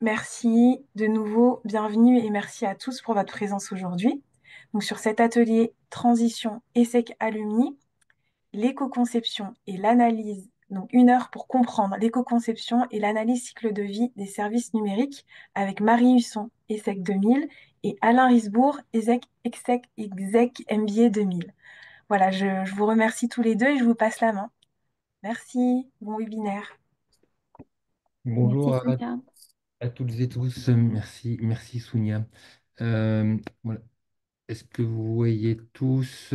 Merci de nouveau, bienvenue et merci à tous pour votre présence aujourd'hui. Donc sur cet atelier Transition ESSEC Alumni, l'éco-conception et l'analyse, donc 1 heure pour comprendre l'éco-conception et l'analyse cycle de vie des services numériques avec Marie Husson, ESSEC 2000 et Alain Risbourg, ESSEC MBA 2000. Voilà, je vous remercie tous les deux et je vous passe la main. Merci, bon webinaire. Merci Bonjour Sonia. à toutes et tous. Merci, merci Sounia. Voilà. Est-ce que vous voyez tous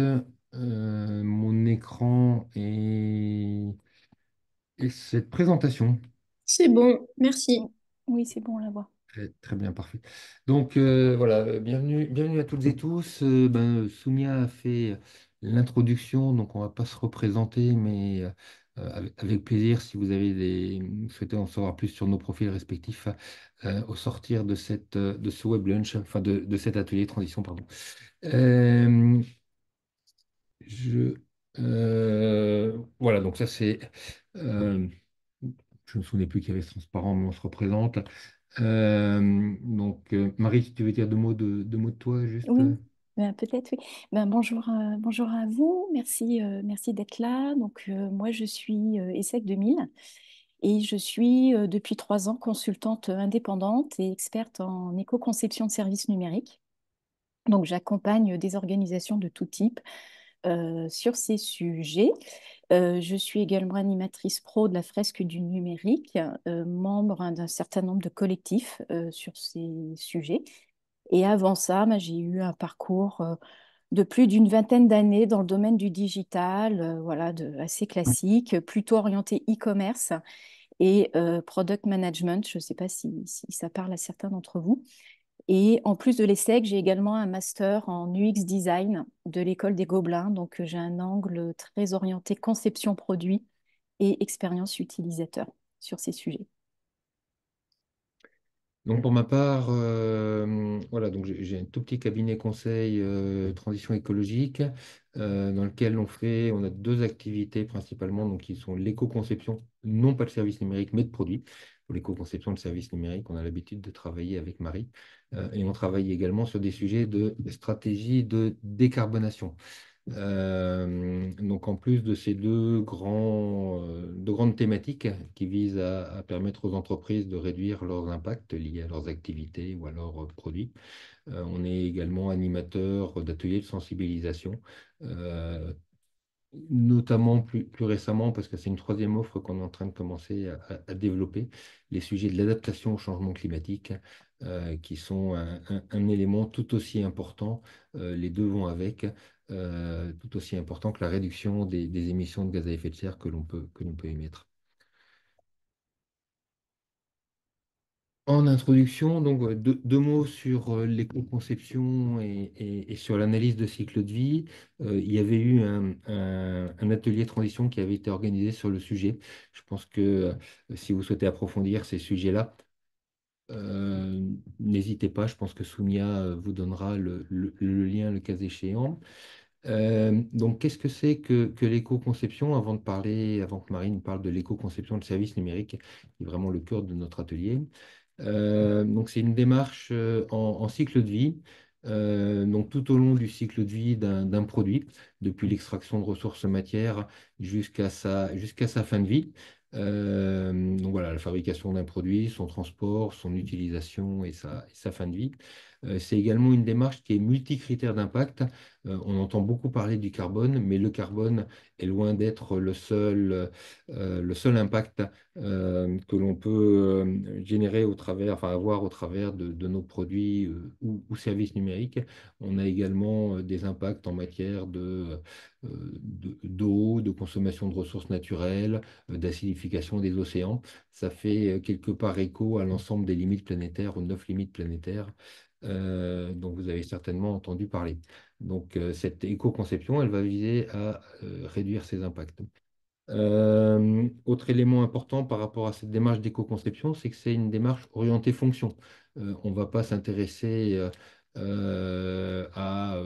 mon écran et cette présentation? C'est bon, merci. Oui, c'est bon, on la voit. Très, très bien, parfait. Donc voilà, bienvenue à toutes et tous. Sounia a fait l'introduction, donc on ne va pas se représenter, mais avec plaisir, si vous avez vous souhaitez en savoir plus sur nos profils respectifs, au sortir de ce web lunch, enfin de cet atelier transition, pardon. Euh, je, voilà, donc ça c'est. euh, je ne me souvenais plus qu'il y avait ce transparent, mais on se représente. Marie, si tu veux dire deux mots de toi, juste. Oui, peut-être oui. Bonjour, bonjour à vous. Merci, merci d'être là. Moi, je suis ESSEC 2000 et je suis depuis 3 ans consultante indépendante et experte en éco-conception de services numériques. Donc, j'accompagne des organisations de tout type sur ces sujets. Je suis également animatrice pro de la fresque du numérique, membre d'un certain nombre de collectifs sur ces sujets. Et avant ça, j'ai eu un parcours de plus d'une vingtaine d'années dans le domaine du digital, voilà, assez classique, plutôt orienté e-commerce et product management. Je ne sais pas si ça parle à certains d'entre vous. Et en plus de l'ESSEC, j'ai également un master en UX design de l'école des Gobelins. J'ai un angle très orienté conception produit et expérience utilisateur sur ces sujets. Donc pour ma part, voilà, donc j'ai un tout petit cabinet conseil transition écologique dans lequel on a deux activités principalement, donc qui sont l'éco-conception, non pas de services numériques, mais de produits. Pour l'éco-conception de services numériques, on a l'habitude de travailler avec Marie et on travaille également sur des sujets de stratégie de décarbonation. Donc en plus de ces deux grandes thématiques qui visent à permettre aux entreprises de réduire leurs impacts liés à leurs activités ou à leurs produits, on est également animateur d'ateliers de sensibilisation, euh, notamment plus récemment, parce que c'est une troisième offre qu'on est en train de commencer à développer, les sujets de l'adaptation au changement climatique, qui sont un élément tout aussi important, les deux vont avec, tout aussi important que la réduction des émissions de gaz à effet de serre que l'on peut émettre. En introduction, donc deux mots sur l'éco-conception et sur l'analyse de cycle de vie. Il y avait eu un atelier transition qui avait été organisé sur le sujet. Je pense que si vous souhaitez approfondir ces sujets-là, n'hésitez pas. Je pense que Soumia vous donnera le lien le cas échéant. Donc, qu'est-ce que c'est que l'éco-conception? Avant que Marine parle de l'éco-conception de services numériques, qui est vraiment le cœur de notre atelier. Donc, c'est une démarche en cycle de vie, donc tout au long du cycle de vie d'un produit, depuis l'extraction de ressources matières jusqu'à sa fin de vie. Donc voilà, la fabrication d'un produit, son transport, son utilisation et sa fin de vie. C'est également une démarche qui est multicritère d'impact. On entend beaucoup parler du carbone, mais le carbone est loin d'être le seul impact que l'on peut générer enfin avoir au travers de nos produits ou services numériques. On a également des impacts en matière d'eau, de consommation de ressources naturelles, d'acidification des océans. Ça fait quelque part écho à l'ensemble des limites planétaires, aux 9 limites planétaires dont vous avez certainement entendu parler. Donc, cette éco-conception, elle va viser à réduire ces impacts. Autre élément important par rapport à cette démarche d'éco-conception, c'est que c'est une démarche orientée fonction. On ne va pas s'intéresser à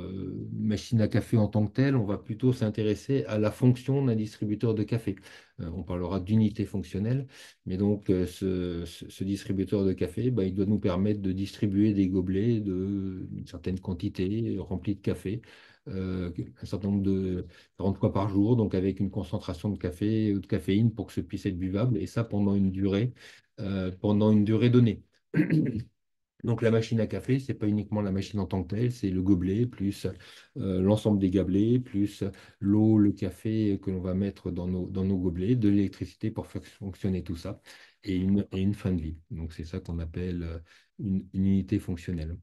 machine à café en tant que telle, on va plutôt s'intéresser à la fonction d'un distributeur de café. On parlera d'unité fonctionnelle, mais donc ce distributeur de café, bah, il doit nous permettre de distribuer des gobelets d'une certaine quantité remplis de café, un certain nombre de 40 fois par jour, donc avec une concentration de café ou de caféine pour que ce puisse être buvable, et ça pendant une durée donnée. Donc la machine à café, c'est pas uniquement la machine en tant que telle, c'est le gobelet, plus l'ensemble des gobelets, plus l'eau, le café que l'on va mettre dans nos gobelets, de l'électricité pour faire fonctionner tout ça, et une fin de vie. Donc c'est ça qu'on appelle une unité fonctionnelle.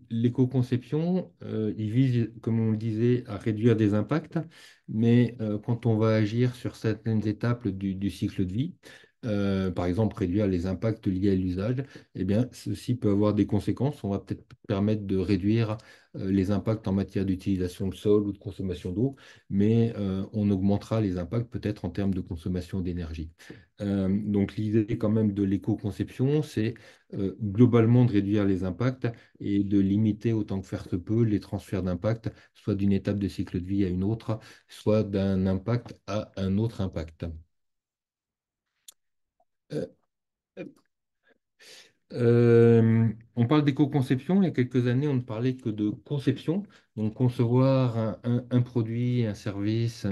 L'éco-conception, il vise, comme on le disait, à réduire des impacts, mais quand on va agir sur certaines étapes du cycle de vie, par exemple réduire les impacts liés à l'usage, eh bien, ceci peut avoir des conséquences. On va peut-être permettre de réduire les impacts en matière d'utilisation de sol ou de consommation d'eau, mais on augmentera les impacts peut-être en termes de consommation d'énergie. Donc l'idée quand même de l'éco-conception, c'est globalement de réduire les impacts et de limiter autant que faire se peut les transferts d'impact, soit d'une étape de cycle de vie à une autre, soit d'un impact à un autre impact. Euh, on parle d'éco-conception. Il y a quelques années, on ne parlait que de conception. Donc, concevoir un produit, un service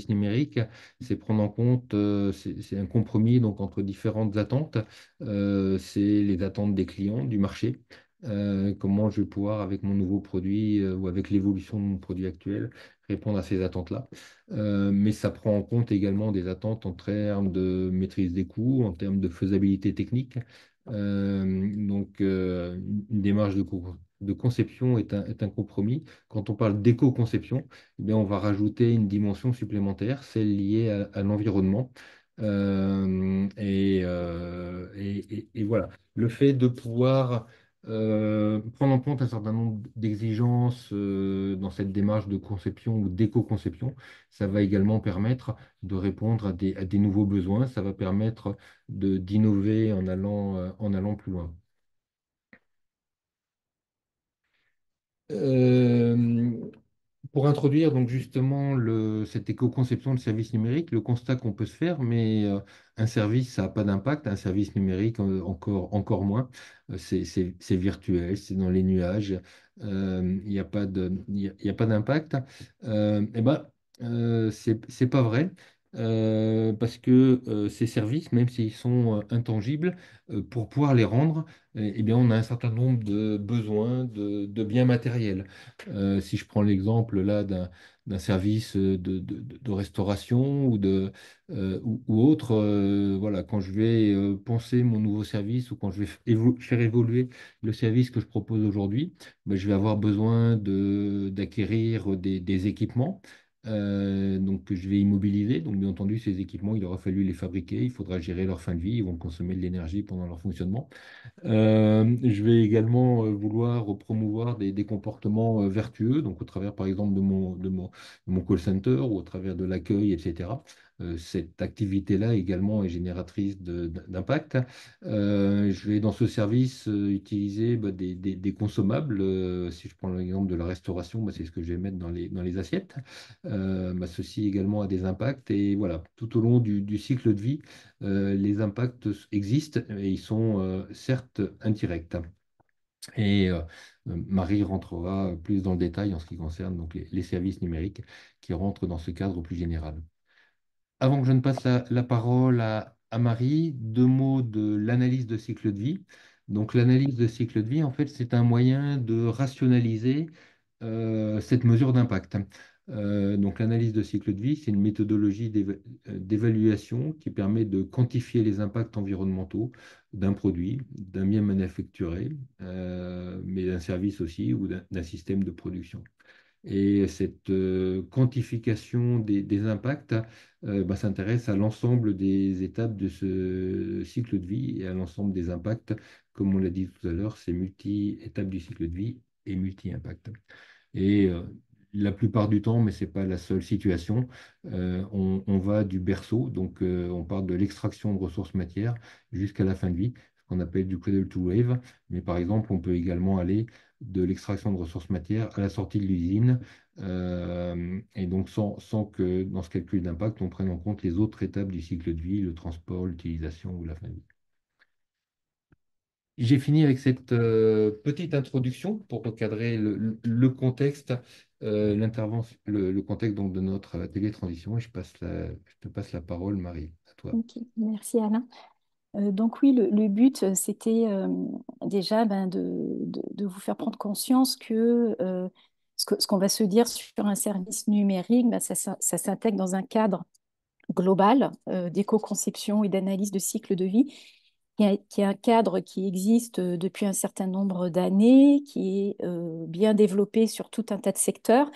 numérique, c'est prendre en compte, c'est un compromis donc, entre différentes attentes. C'est les attentes des clients, du marché. Comment je vais pouvoir, avec mon nouveau produit ou avec l'évolution de mon produit actuel, répondre à ces attentes-là. Mais ça prend en compte également des attentes en termes de maîtrise des coûts, en termes de faisabilité technique. Une démarche de conception est un compromis. Quand on parle d'éco-conception, eh bien, on va rajouter une dimension supplémentaire, celle liée à l'environnement. Et voilà, le fait de pouvoir prendre en compte un certain nombre d'exigences dans cette démarche de conception ou d'éco-conception, ça va également permettre de répondre à des nouveaux besoins. Ça va permettre d'innover en allant plus loin. Euh, pour introduire donc justement cette éco-conception de service numérique, le constat qu'on peut se faire, mais un service, ça n'a pas d'impact, un service numérique encore moins. C'est virtuel, c'est dans les nuages, il n'y a pas il y a pas d'impact. Eh ben, c'est pas vrai. Parce que ces services, même s'ils sont intangibles, pour pouvoir les rendre, eh bien, on a un certain nombre de besoins de biens matériels. Si je prends l'exemple là d'un service de restauration ou autre, voilà, quand je vais penser mon nouveau service ou quand je vais faire évoluer le service que je propose aujourd'hui, ben, je vais avoir besoin d'acquérir des équipements. Donc que je vais immobiliser. Donc bien entendu, ces équipements, il aura fallu les fabriquer, il faudra gérer leur fin de vie, ils vont consommer de l'énergie pendant leur fonctionnement. Je vais également vouloir promouvoir des comportements vertueux, donc au travers par exemple de mon call center ou au travers de l'accueil, etc. Cette activité-là également est génératrice d'impact. Je vais dans ce service utiliser bah, des consommables. Si je prends l'exemple de la restauration, bah, c'est ce que je vais mettre dans les assiettes. Bah, ceci également a des impacts et voilà, tout au long du cycle de vie les impacts existent et ils sont certes indirects. Et Marie rentrera plus dans le détail en ce qui concerne donc, les services numériques qui rentrent dans ce cadre plus général. Avant que je ne passe la parole à Marie, deux mots de l'analyse de cycle de vie. Donc l'analyse de cycle de vie, en fait, c'est un moyen de rationaliser cette mesure d'impact. Donc l'analyse de cycle de vie, c'est une méthodologie d'évaluation qui permet de quantifier les impacts environnementaux d'un produit, d'un bien manufacturé, mais d'un service aussi ou d'un système de production. Et cette quantification des impacts bah, s'intéresse à l'ensemble des étapes de ce cycle de vie et à l'ensemble des impacts. Comme on l'a dit tout à l'heure, c'est multi-étapes du cycle de vie et multi-impacts. Et la plupart du temps, mais ce n'est pas la seule situation, on va du berceau, donc on part de l'extraction de ressources matières jusqu'à la fin de vie qu'on appelle du cradle to wave. Mais par exemple, on peut également aller de l'extraction de ressources matières à la sortie de l'usine, et donc sans que dans ce calcul d'impact, on prenne en compte les autres étapes du cycle de vie, le transport, l'utilisation ou la fin de vie. J'ai fini avec cette petite introduction pour recadrer le contexte, le contexte donc de notre atelier transition. Et je te passe la parole, Marie, à toi. Ok, merci Alain. Donc oui, le but, c'était déjà de vous faire prendre conscience que ce qu'on va se dire sur un service numérique, ben, ça s'intègre dans un cadre global d'éco-conception et d'analyse de cycle de vie, qui est un cadre qui existe depuis un certain nombre d'années, qui est bien développé sur tout un tas de secteurs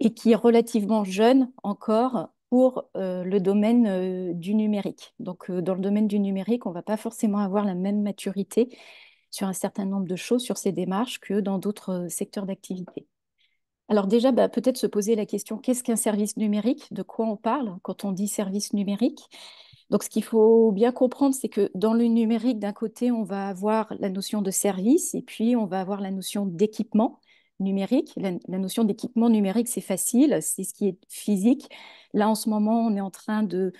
et qui est relativement jeune encore pour le domaine du numérique. Donc, dans le domaine du numérique, on ne va pas forcément avoir la même maturité sur un certain nombre de choses, sur ces démarches, que dans d'autres secteurs d'activité. Alors déjà, bah, peut-être se poser la question, qu'est-ce qu'un service numérique? De quoi on parle quand on dit service numérique? Donc, ce qu'il faut bien comprendre, c'est que dans le numérique, d'un côté, on va avoir la notion de service et puis on va avoir la notion d'équipement numérique. La notion d'équipement numérique, c'est facile, c'est ce qui est physique. Là, en ce moment, on est en train de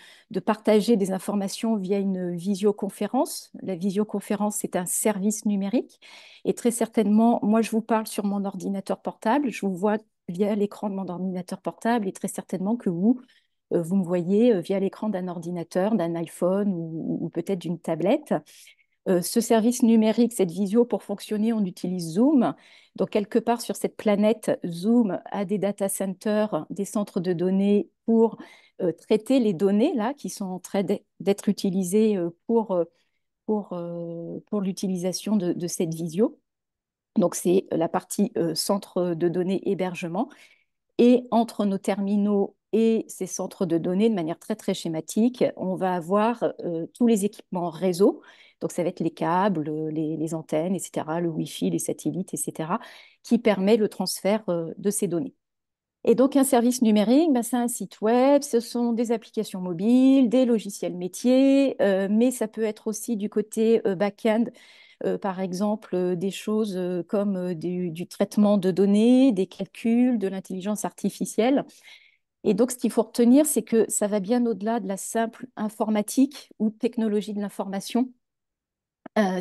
partager des informations via une visioconférence. La visioconférence, c'est un service numérique. Et très certainement, moi, je vous parle sur mon ordinateur portable, je vous vois via l'écran de mon ordinateur portable et très certainement que vous me voyez via l'écran d'un ordinateur, d'un iPhone ou peut-être d'une tablette. Ce service numérique, cette visio, pour fonctionner, on utilise Zoom. Donc, quelque part sur cette planète, Zoom a des data centers, des centres de données pour traiter les données là, qui sont en train d'être utilisées pour l'utilisation de cette visio. Donc, c'est la partie centre de données hébergement. Et entre nos terminaux et ces centres de données, de manière très, très schématique, on va avoir tous les équipements réseau. Donc, ça va être les câbles, les antennes, etc., le Wi-Fi, les satellites, etc., qui permet le transfert de ces données. Et donc, un service numérique, ben, c'est un site web, ce sont des applications mobiles, des logiciels métiers, mais ça peut être aussi du côté back-end, par exemple, des choses comme du traitement de données, des calculs, de l'intelligence artificielle. Et donc, ce qu'il faut retenir, c'est que ça va bien au-delà de la simple informatique ou technologie de l'information.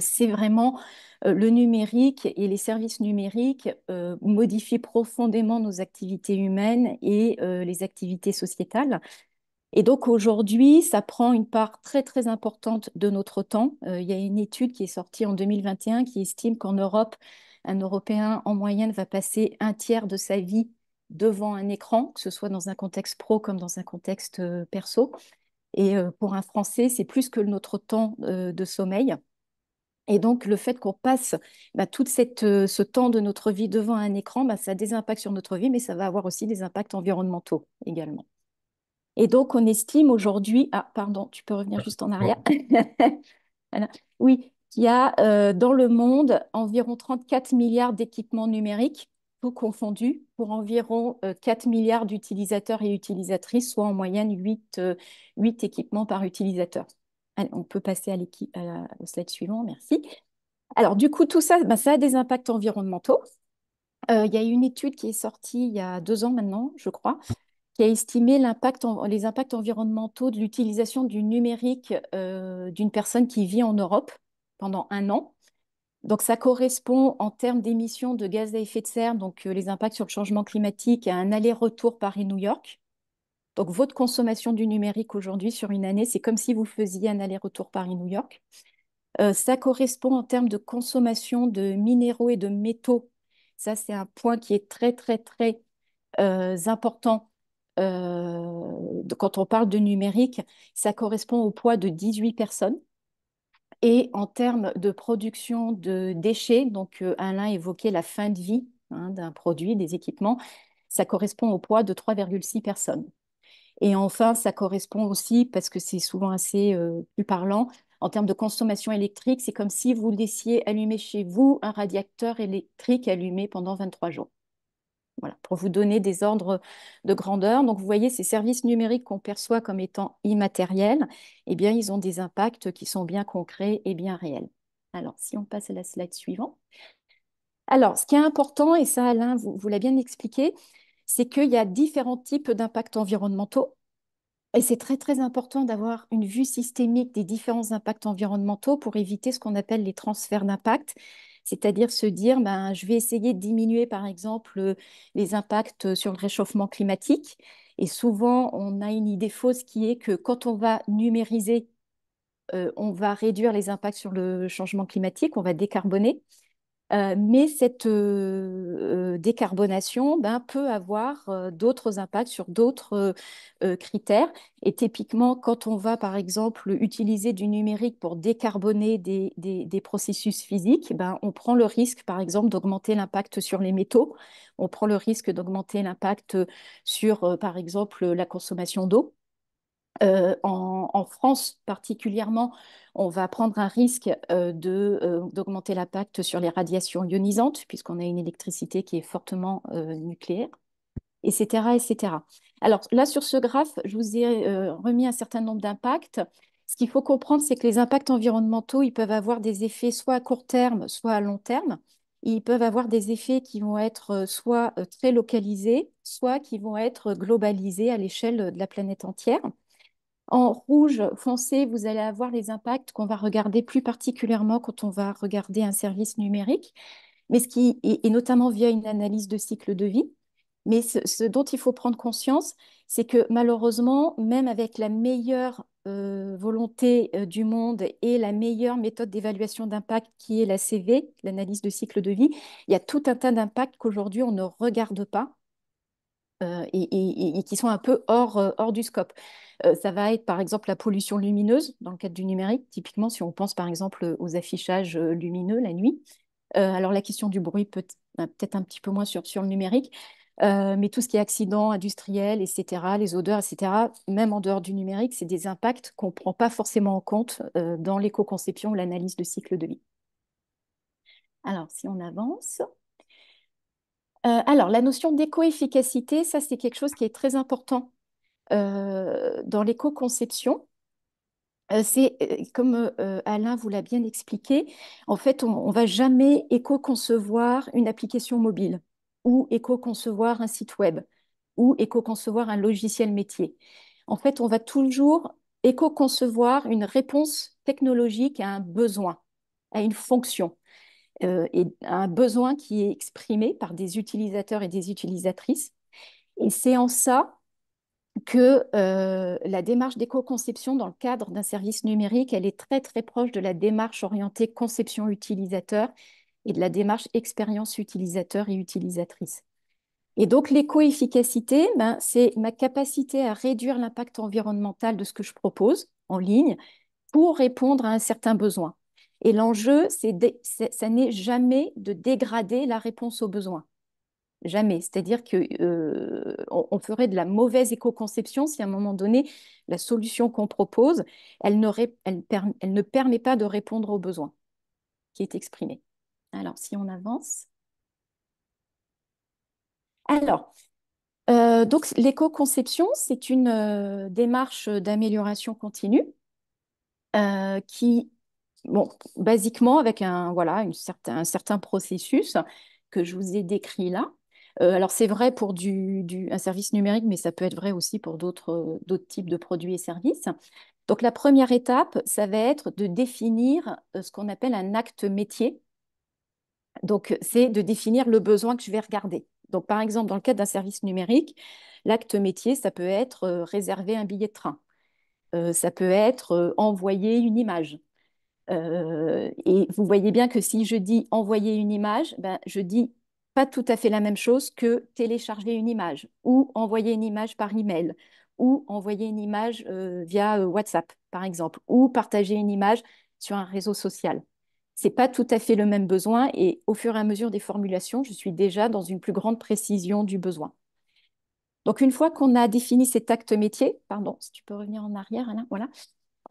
C'est vraiment le numérique et les services numériques modifient profondément nos activités humaines et les activités sociétales. Et donc aujourd'hui, ça prend une part très très importante de notre temps. Il y a une étude qui est sortie en 2021 qui estime qu'en Europe, un Européen en moyenne va passer un tiers de sa vie devant un écran, que ce soit dans un contexte pro comme dans un contexte perso. Et pour un Français, c'est plus que notre temps de sommeil. Et donc, le fait qu'on passe tout ce temps de notre vie devant un écran, ça a des impacts sur notre vie, mais ça va avoir aussi des impacts environnementaux également. Et donc, on estime aujourd'hui... Ah, pardon, tu peux revenir juste en arrière. Non. Voilà. Oui, il y a dans le monde environ 34 milliards d'équipements numériques, tout confondu, pour environ 4 milliards d'utilisateurs et utilisatrices, soit en moyenne 8 équipements par utilisateur. Allez, on peut passer au slide suivant, merci. Alors, du coup, tout ça, ça a des impacts environnementaux. Il y a une étude qui est sortie il y a 2 ans maintenant, je crois, qui a estimé les impacts environnementaux de l'utilisation du numérique d'une personne qui vit en Europe pendant 1 an. Donc, ça correspond en termes d'émissions de gaz à effet de serre, donc les impacts sur le changement climatique, à un aller-retour Paris-New York. Donc, votre consommation du numérique aujourd'hui sur une année, c'est comme si vous faisiez un aller-retour Paris-New York. Ça correspond en termes de consommation de minéraux et de métaux. Ça, c'est un point qui est très, très, très important quand on parle de numérique. Ça correspond au poids de 18 personnes. Et en termes de production de déchets, donc Alain évoquait la fin de vie d'un produit, des équipements, ça correspond au poids de 3,6 personnes. Et enfin, ça correspond aussi, parce que c'est souvent assez plus parlant, en termes de consommation électrique, c'est comme si vous laissiez allumer chez vous un radiateur électrique allumé pendant 23 jours. Voilà, pour vous donner des ordres de grandeur. Donc, vous voyez, ces services numériques qu'on perçoit comme étant immatériels, eh bien, ils ont des impacts qui sont bien concrets et bien réels. Alors, si on passe à la slide suivante. Alors, ce qui est important, et ça, Alain, vous l'avez bien expliqué, c'est qu'il y a différents types d'impacts environnementaux. Et c'est très, très important d'avoir une vue systémique des différents impacts environnementaux pour éviter ce qu'on appelle les transferts d'impact, c'est-à-dire se dire, ben, je vais essayer de diminuer, par exemple, les impacts sur le réchauffement climatique. Et souvent, on a une idée fausse qui est que quand on va numériser, on va réduire les impacts sur le changement climatique, on va décarboner. Mais cette décarbonation ben, peut avoir d'autres impacts sur d'autres critères. Et typiquement, quand on va, par exemple, utiliser du numérique pour décarboner des processus physiques, ben, on prend le risque, par exemple, d'augmenter l'impact sur les métaux. On prend le risque d'augmenter l'impact sur, par exemple, la consommation d'eau. En France particulièrement, on va prendre un risque d'augmenter l'impact sur les radiations ionisantes, puisqu'on a une électricité qui est fortement nucléaire, etc., etc. Alors là, sur ce graphe, je vous ai remis un certain nombre d'impacts. Ce qu'il faut comprendre, c'est que les impacts environnementaux, ils peuvent avoir des effets soit à court terme, soit à long terme. Ils peuvent avoir des effets qui vont être soit très localisés, soit qui vont être globalisés à l'échelle de la planète entière. En rouge foncé, vous allez avoir les impacts qu'on va regarder plus particulièrement quand on va regarder un service numérique, mais et notamment via une analyse de cycle de vie. Mais ce dont il faut prendre conscience, c'est que malheureusement, même avec la meilleure volonté du monde et la meilleure méthode d'évaluation d'impact qui est la CV, l'analyse de cycle de vie, il y a tout un tas d'impacts qu'aujourd'hui on ne regarde pas et qui sont un peu hors du scope. Ça va être par exemple la pollution lumineuse dans le cadre du numérique, typiquement si on pense par exemple aux affichages lumineux la nuit. Alors la question du bruit peut-être un petit peu moins sur le numérique, mais tout ce qui est accidents industriels, etc., les odeurs, etc., même en dehors du numérique, c'est des impacts qu'on ne prend pas forcément en compte dans l'éco-conception ou l'analyse de cycle de vie. Alors si on avance. Alors, la notion d'éco-efficacité, ça, c'est quelque chose qui est très important dans l'éco-conception. Comme Alain vous l'a bien expliqué, en fait, on ne va jamais éco-concevoir une application mobile ou éco-concevoir un site web ou éco-concevoir un logiciel métier. En fait, on va toujours éco-concevoir une réponse technologique à un besoin, à une fonction et un besoin qui est exprimé par des utilisateurs et des utilisatrices. Et c'est en ça que la démarche d'éco-conception dans le cadre d'un service numérique, elle est très très proche de la démarche orientée conception utilisateur et de la démarche expérience utilisateur et utilisatrice. Et donc l'éco-efficacité, ben, c'est ma capacité à réduire l'impact environnemental de ce que je propose en ligne pour répondre à un certain besoin. Et l'enjeu, ça n'est jamais de dégrader la réponse aux besoins. Jamais. C'est-à-dire que on ferait de la mauvaise éco-conception si à un moment donné, la solution qu'on propose, elle ne permet pas de répondre aux besoins qui est exprimé. Alors, si on avance. Alors, donc l'éco-conception, c'est une démarche d'amélioration continue qui, bon, basiquement, avec voilà, un certain processus que je vous ai décrit là. Alors, c'est vrai pour un service numérique, mais ça peut être vrai aussi pour d'autres types de produits et services. Donc, la première étape, ça va être de définir ce qu'on appelle un acte métier. Donc, c'est de définir le besoin que je vais regarder. Donc, par exemple, dans le cadre d'un service numérique, l'acte métier, ça peut être réserver un billet de train. Ça peut être envoyer une image. Et vous voyez bien que si je dis envoyer une image, ben, je dis pas tout à fait la même chose que télécharger une image ou envoyer une image par email ou envoyer une image via WhatsApp, par exemple, ou partager une image sur un réseau social. C'est pas tout à fait le même besoin et au fur et à mesure des formulations, je suis déjà dans une plus grande précision du besoin. Donc, une fois qu'on a défini cet acte métier, pardon, si tu peux revenir en arrière, Alain, voilà,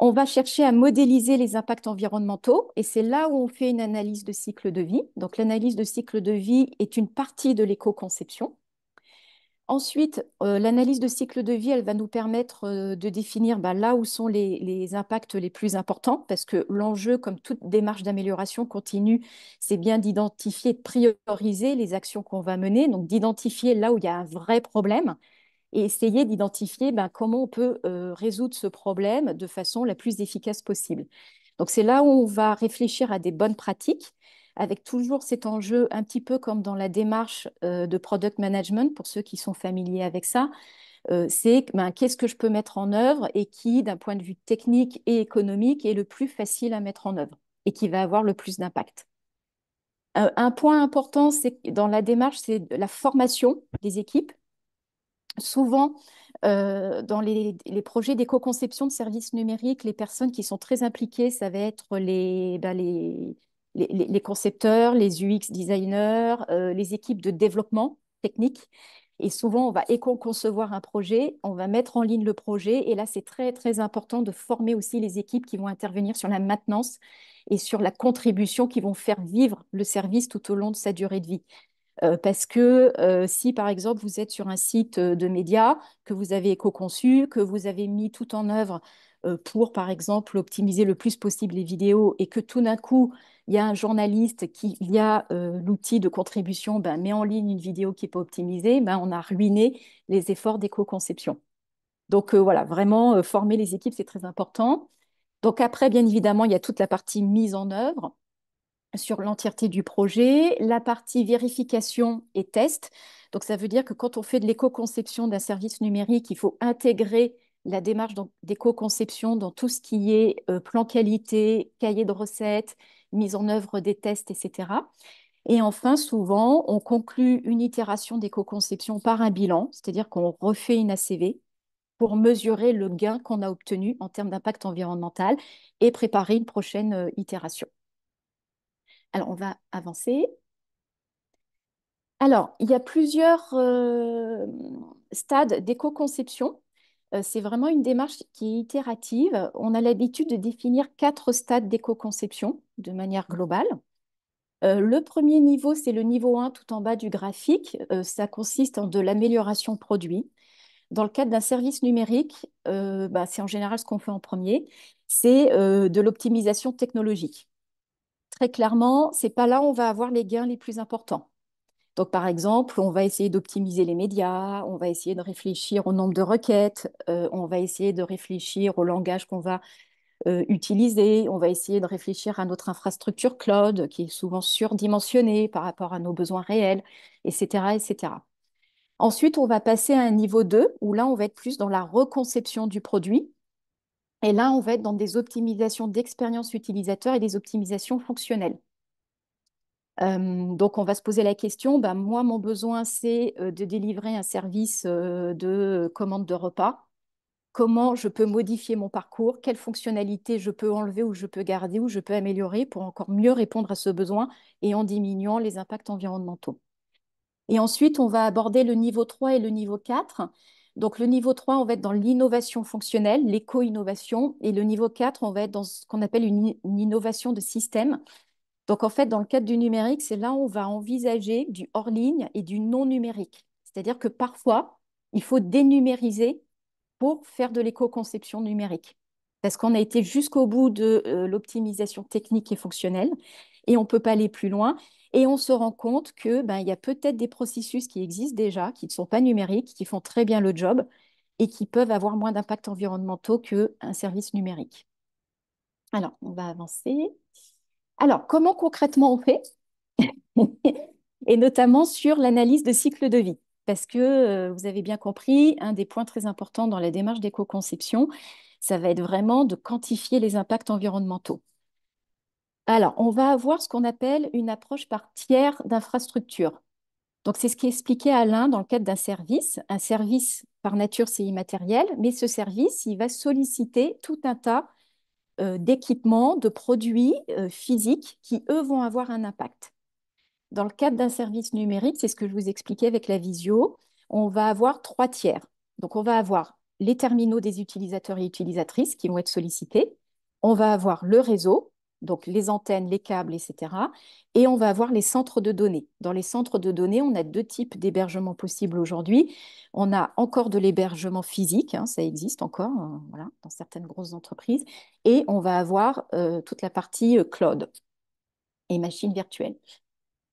on va chercher à modéliser les impacts environnementaux et c'est là où on fait une analyse de cycle de vie. Donc, l'analyse de cycle de vie est une partie de l'éco-conception. Ensuite, l'analyse de cycle de vie, elle va nous permettre de définir là où sont les impacts les plus importants, parce que l'enjeu, comme toute démarche d'amélioration continue, c'est bien d'identifier, de prioriser les actions qu'on va mener, donc d'identifier là où il y a un vrai problème et essayer d'identifier comment on peut résoudre ce problème de façon la plus efficace possible. Donc c'est là où on va réfléchir à des bonnes pratiques, avec toujours cet enjeu un petit peu comme dans la démarche de product management, pour ceux qui sont familiers avec ça, c'est qu'est-ce que je peux mettre en œuvre et qui, d'un point de vue technique et économique, est le plus facile à mettre en œuvre et qui va avoir le plus d'impact. Un point important, c'est dans la démarche, c'est la formation des équipes. Souvent, dans les projets d'éco-conception de services numériques, les personnes qui sont très impliquées, ça va être les concepteurs, les UX designers, les équipes de développement technique. Et souvent, on va éco-concevoir un projet, on va mettre en ligne le projet. Et là, c'est très, très important de former aussi les équipes qui vont intervenir sur la maintenance et sur la contribution qui vont faire vivre le service tout au long de sa durée de vie. Parce que si, par exemple, vous êtes sur un site de médias que vous avez éco-conçu, que vous avez mis tout en œuvre pour, par exemple, optimiser le plus possible les vidéos et que tout d'un coup, il y a un journaliste qui, via l'outil de contribution, met en ligne une vidéo qui n'est pas optimisée, on a ruiné les efforts d'éco-conception. Donc voilà, vraiment, former les équipes, c'est très important. Donc après, bien évidemment, il y a toute la partie mise en œuvre sur l'entièreté du projet, la partie vérification et test. Donc, ça veut dire que quand on fait de l'éco-conception d'un service numérique, il faut intégrer la démarche d'éco-conception dans tout ce qui est plan qualité, cahier de recettes, mise en œuvre des tests, etc. Et enfin, souvent, on conclut une itération d'éco-conception par un bilan, c'est-à-dire qu'on refait une ACV pour mesurer le gain qu'on a obtenu en termes d'impact environnemental et préparer une prochaine itération. Alors, on va avancer. Alors, il y a plusieurs stades d'éco-conception. C'est vraiment une démarche qui est itérative. On a l'habitude de définir 4 stades d'éco-conception de manière globale. Le premier niveau, c'est le niveau 1 tout en bas du graphique. Ça consiste en de l'amélioration produit. Dans le cadre d'un service numérique, c'est en général ce qu'on fait en premier, c'est de l'optimisation technologique. Très clairement, c'est pas là où on va avoir les gains les plus importants. Donc, par exemple, on va essayer d'optimiser les médias, on va essayer de réfléchir au nombre de requêtes, on va essayer de réfléchir au langage qu'on va utiliser, on va essayer de réfléchir à notre infrastructure cloud qui est souvent surdimensionnée par rapport à nos besoins réels, etc., etc. Ensuite, on va passer à un niveau 2 où là, on va être plus dans la reconception du produit. Et là, on va être dans des optimisations d'expérience utilisateur et des optimisations fonctionnelles. Donc, on va se poser la question, moi, mon besoin, c'est de délivrer un service de commande de repas. Comment je peux modifier mon parcours? Quelles fonctionnalités je peux enlever ou je peux garder ou je peux améliorer pour encore mieux répondre à ce besoin et en diminuant les impacts environnementaux. Et ensuite, on va aborder le niveau 3 et le niveau 4. Donc, le niveau 3, on va être dans l'innovation fonctionnelle, l'éco-innovation. Et le niveau 4, on va être dans ce qu'on appelle une innovation de système. Donc, en fait, dans le cadre du numérique, c'est là où on va envisager du hors-ligne et du non-numérique. C'est-à-dire que parfois, il faut dénumériser pour faire de l'éco-conception numérique. Parce qu'on a été jusqu'au bout de l'optimisation technique et fonctionnelle et on ne peut pas aller plus loin. Et on se rend compte que il y a peut-être des processus qui existent déjà, qui ne sont pas numériques, qui font très bien le job et qui peuvent avoir moins d'impact environnementaux qu'un service numérique. Alors, on va avancer. Alors, comment concrètement on fait? Et notamment sur l'analyse de cycle de vie. Parce que vous avez bien compris, un des points très importants dans la démarche d'éco-conception, ça va être vraiment de quantifier les impacts environnementaux. Alors, on va avoir ce qu'on appelle une approche par tiers d'infrastructure. Donc, c'est ce qui expliquait Alain dans le cadre d'un service. Un service, par nature, c'est immatériel, mais ce service, il va solliciter tout un tas d'équipements, de produits physiques qui, eux, vont avoir un impact. Dans le cadre d'un service numérique, c'est ce que je vous expliquais avec la visio, on va avoir 3 tiers. Donc, on va avoir les terminaux des utilisateurs et utilisatrices qui vont être sollicités. On va avoir le réseau, donc les antennes, les câbles, etc. Et on va avoir les centres de données. Dans les centres de données, on a deux types d'hébergement possibles aujourd'hui. On a encore de l'hébergement physique, hein, ça existe encore, voilà, dans certaines grosses entreprises. Et on va avoir toute la partie cloud et machines virtuelles.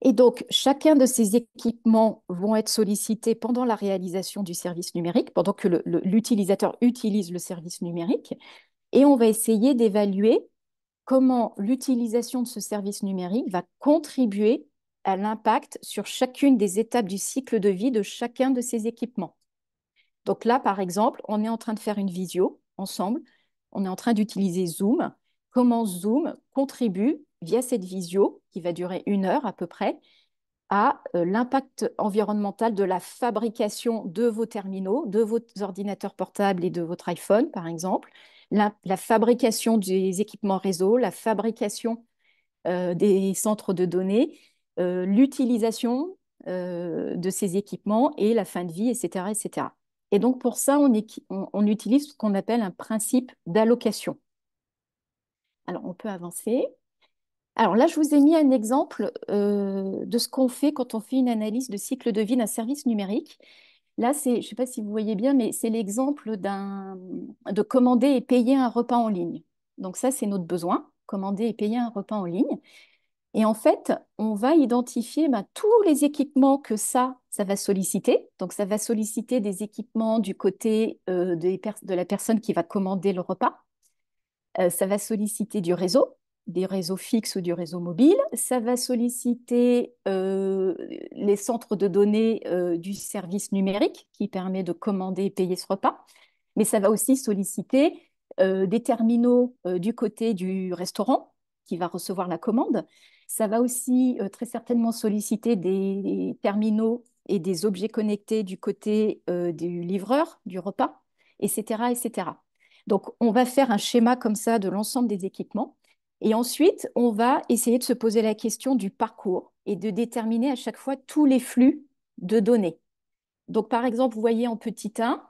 Et donc, chacun de ces équipements vont être sollicités pendant la réalisation du service numérique, pendant que l'utilisateur utilise le service numérique. Et on va essayer d'évaluer comment l'utilisation de ce service numérique va contribuer à l'impact sur chacune des étapes du cycle de vie de chacun de ces équipements. Donc là, par exemple, on est en train de faire une visio ensemble. On est en train d'utiliser Zoom. Comment Zoom contribue via cette visio, qui va durer 1 heure à peu près, à l'impact environnemental de la fabrication de vos terminaux, de vos ordinateurs portables et de votre iPhone, par exemple, la fabrication des équipements réseau, la fabrication des centres de données, l'utilisation de ces équipements et la fin de vie, etc., etc. Et donc, pour ça, on utilise ce qu'on appelle un principe d'allocation. Alors, on peut avancer. Alors là, je vous ai mis un exemple de ce qu'on fait quand on fait une analyse de cycle de vie d'un service numérique. Là, je ne sais pas si vous voyez bien, mais c'est l'exemple de commander et payer un repas en ligne. Donc ça, c'est notre besoin, commander et payer un repas en ligne. Et en fait, on va identifier tous les équipements que ça va solliciter. Donc ça va solliciter des équipements du côté de la personne qui va commander le repas. Ça va solliciter du réseau, des réseaux fixes ou du réseau mobile. Ça va solliciter les centres de données du service numérique qui permet de commander et payer ce repas. Mais ça va aussi solliciter des terminaux du côté du restaurant qui va recevoir la commande. Ça va aussi très certainement solliciter des terminaux et des objets connectés du côté du livreur du repas, etc., etc. Donc, on va faire un schéma comme ça de l'ensemble des équipements. Et ensuite, on va essayer de se poser la question du parcours et de déterminer à chaque fois tous les flux de données. Donc, par exemple, vous voyez en petit 1,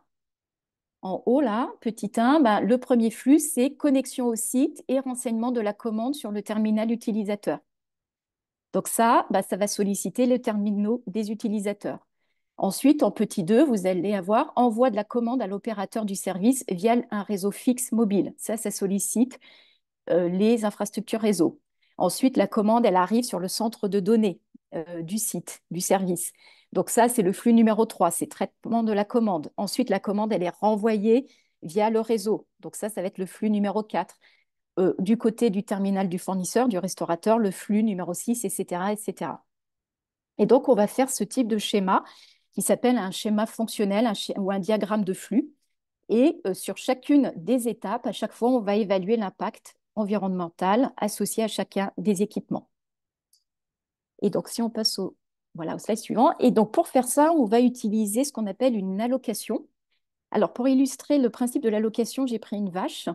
en haut là, petit 1, le premier flux, c'est connexion au site et renseignement de la commande sur le terminal utilisateur. Donc ça va solliciter les terminaux des utilisateurs. Ensuite, en petit 2, vous allez avoir envoi de la commande à l'opérateur du service via un réseau fixe mobile. Ça sollicite les infrastructures réseau. Ensuite, la commande, elle arrive sur le centre de données du site, du service. Donc ça, c'est le flux numéro 3, c'est traitement de la commande. Ensuite, la commande, elle est renvoyée via le réseau. Donc ça va être le flux numéro 4. Du côté du terminal du fournisseur, du restaurateur, le flux numéro 6, etc., etc. Et donc, on va faire ce type de schéma qui s'appelle un schéma fonctionnel ou un diagramme de flux. Et sur chacune des étapes, à chaque fois, on va évaluer l'impact environnemental associé à chacun des équipements. Et donc, si on passe au slide suivant. Et donc, pour faire ça, on va utiliser ce qu'on appelle une allocation. Alors, pour illustrer le principe de l'allocation, j'ai pris une vache.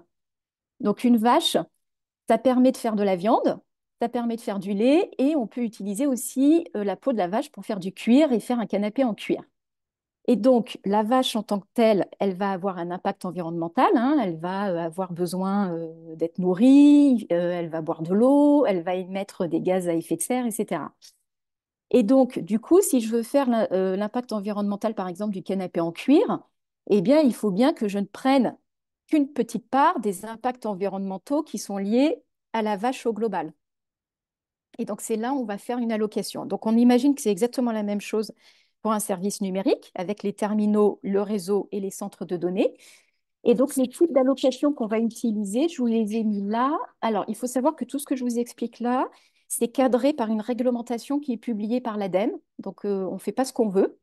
Donc, une vache, ça permet de faire de la viande, ça permet de faire du lait et on peut utiliser aussi la peau de la vache pour faire du cuir et faire un canapé en cuir. Et donc, la vache en tant que telle, elle va avoir un impact environnemental, hein, elle va avoir besoin d'être nourrie, elle va boire de l'eau, elle va émettre des gaz à effet de serre, etc. Et donc, du coup, si je veux faire l'impact environnemental, par exemple, du canapé en cuir, eh bien, il faut bien que je ne prenne qu'une petite part des impacts environnementaux qui sont liés à la vache au global. Et donc, c'est là où on va faire une allocation. Donc, on imagine que c'est exactement la même chose pour un service numérique avec les terminaux, le réseau et les centres de données. Et donc, les types d'allocation qu'on va utiliser, je vous les ai mis là. Alors, il faut savoir que tout ce que je vous explique là, c'est cadré par une réglementation qui est publiée par l'ADEME. Donc, on ne fait pas ce qu'on veut.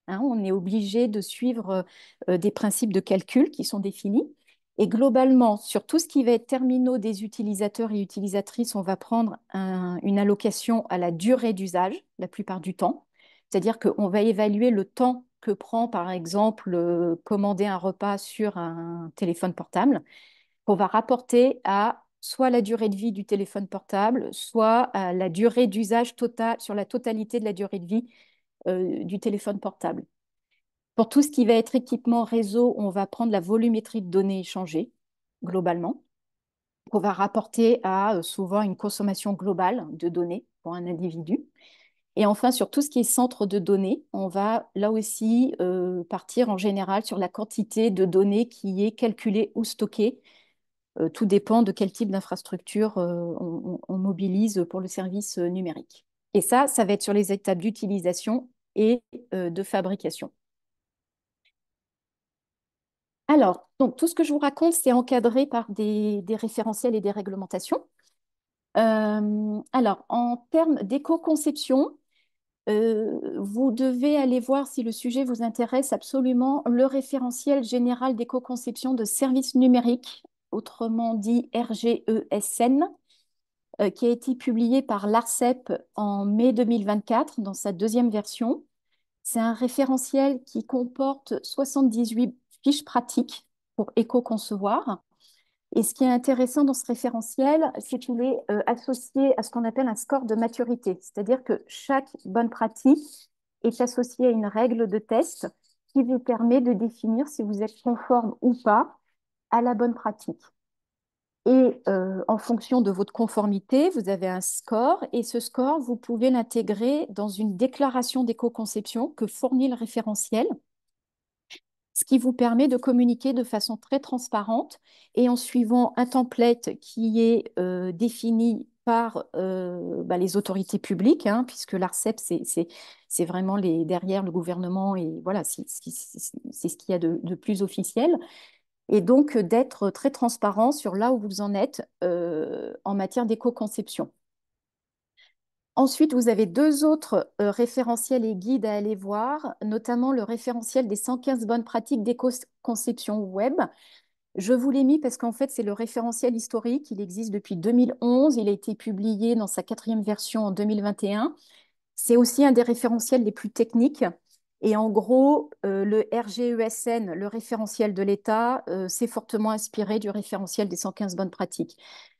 Hein, on est obligé de suivre des principes de calcul qui sont définis. Et globalement, sur tout ce qui va être terminaux des utilisateurs et utilisatrices, on va prendre une allocation à la durée d'usage la plupart du temps. C'est-à-dire qu'on va évaluer le temps que prend, par exemple, commander un repas sur un téléphone portable, qu'on va rapporter à soit la durée de vie du téléphone portable, soit à la durée d'usage totale, sur la totalité de la durée de vie du téléphone portable. Pour tout ce qui va être équipement réseau, on va prendre la volumétrie de données échangées, globalement. qu'on va rapporter à souvent une consommation globale de données pour un individu. Et enfin, sur tout ce qui est centre de données, on va là aussi partir en général sur la quantité de données qui est calculée ou stockée. Tout dépend de quel type d'infrastructure on mobilise pour le service numérique. Et ça va être sur les étapes d'utilisation et de fabrication. Alors, donc, tout ce que je vous raconte, c'est encadré par des référentiels et des réglementations. Alors, en termes d'éco-conception, vous devez aller voir, si le sujet vous intéresse, absolument le référentiel général d'éco-conception de services numériques, autrement dit RGESN, qui a été publié par l'ARCEP en mai 2024 dans sa deuxième version. C'est un référentiel qui comporte 78 fiches pratiques pour éco-concevoir. Et ce qui est intéressant dans ce référentiel, c'est qu'il est associé à ce qu'on appelle un score de maturité. C'est-à-dire que chaque bonne pratique est associée à une règle de test qui vous permet de définir si vous êtes conforme ou pas à la bonne pratique. Et en fonction de votre conformité, vous avez un score et ce score, vous pouvez l'intégrer dans une déclaration d'éco-conception que fournit le référentiel, ce qui vous permet de communiquer de façon très transparente et en suivant un template qui est défini par les autorités publiques, hein, puisque l'ARCEP, c'est vraiment derrière le gouvernement et voilà, c'est ce qu'il y a de plus officiel. Et donc d'être très transparent sur là où vous en êtes en matière d'éco-conception. Ensuite, vous avez deux autres référentiels et guides à aller voir, notamment le référentiel des 115 bonnes pratiques d'éco-conception web. Je vous l'ai mis parce qu'en fait, c'est le référentiel historique. Il existe depuis 2011. Il a été publié dans sa 4e version en 2021. C'est aussi un des référentiels les plus techniques. Et en gros, le RGESN, le référentiel de l'État, s'est fortement inspiré du référentiel des 115 bonnes pratiques.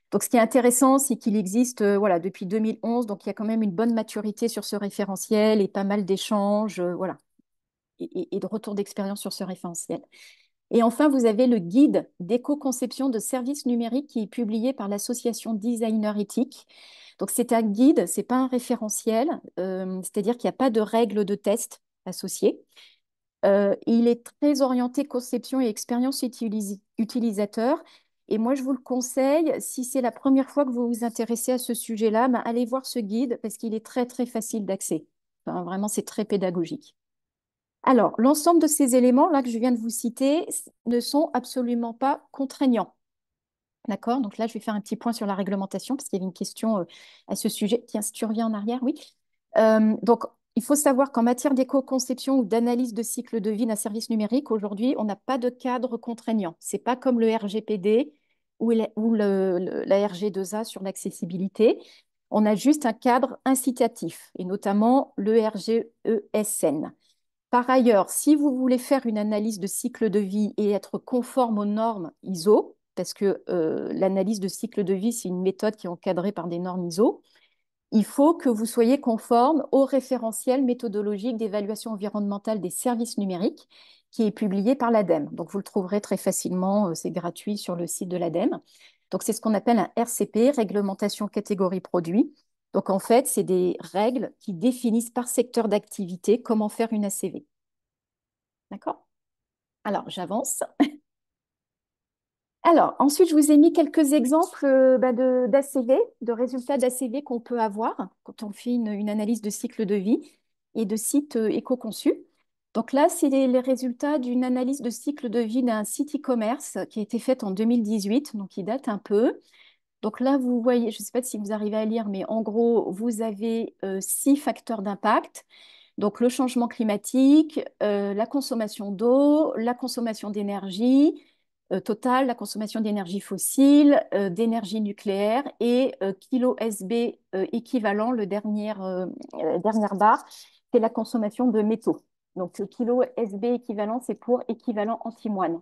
Donc, ce qui est intéressant, c'est qu'il existe voilà, depuis 2011, donc il y a quand même une bonne maturité sur ce référentiel et pas mal d'échanges voilà, et de retours d'expérience sur ce référentiel. Et enfin, vous avez le guide d'éco-conception de services numériques qui est publié par l'association Designer Éthique. Donc, c'est un guide, ce n'est pas un référentiel, c'est-à-dire qu'il n'y a pas de règles de test associées. Il est très orienté conception et expérience utilisateur. Et moi, je vous le conseille, si c'est la première fois que vous vous intéressez à ce sujet-là, ben, allez voir ce guide parce qu'il est très, très facile d'accès. Enfin, vraiment, c'est très pédagogique. Alors, l'ensemble de ces éléments là que je viens de vous citer ne sont absolument pas contraignants. D'accord? Donc là, je vais faire un petit point sur la réglementation parce qu'il y avait une question à ce sujet. Tiens, si tu reviens en arrière, oui. Donc, il faut savoir qu'en matière d'éco-conception ou d'analyse de cycle de vie d'un service numérique, aujourd'hui, on n'a pas de cadre contraignant. Ce n'est pas comme le RGPD ou la RG2A sur l'accessibilité. On a juste un cadre incitatif, et notamment le RGESN. Par ailleurs, si vous voulez faire une analyse de cycle de vie et être conforme aux normes ISO, parce que l'analyse de cycle de vie, c'est une méthode qui est encadrée par des normes ISO, il faut que vous soyez conforme au référentiel méthodologique d'évaluation environnementale des services numériques qui est publié par l'ADEME. Donc, vous le trouverez très facilement, c'est gratuit sur le site de l'ADEME. Donc, c'est ce qu'on appelle un RCP, réglementation catégorie produit. Donc, en fait, c'est des règles qui définissent par secteur d'activité comment faire une ACV. D'accord? Alors, j'avance. Alors, ensuite, je vous ai mis quelques exemples d'ACV, de résultats d'ACV qu'on peut avoir quand on fait une analyse de cycle de vie et de site éco-conçu. Donc là, c'est les résultats d'une analyse de cycle de vie d'un site e-commerce qui a été faite en 2018, donc qui date un peu. Donc là, vous voyez, je ne sais pas si vous arrivez à lire, mais en gros, vous avez 6 facteurs d'impact. Donc le changement climatique, la consommation d'eau, la consommation d'énergie totale, la consommation d'énergie fossile, d'énergie nucléaire et kilo SB équivalent, la dernière barre, c'est la consommation de métaux. Donc le kilo SB équivalent, c'est pour équivalent antimoine.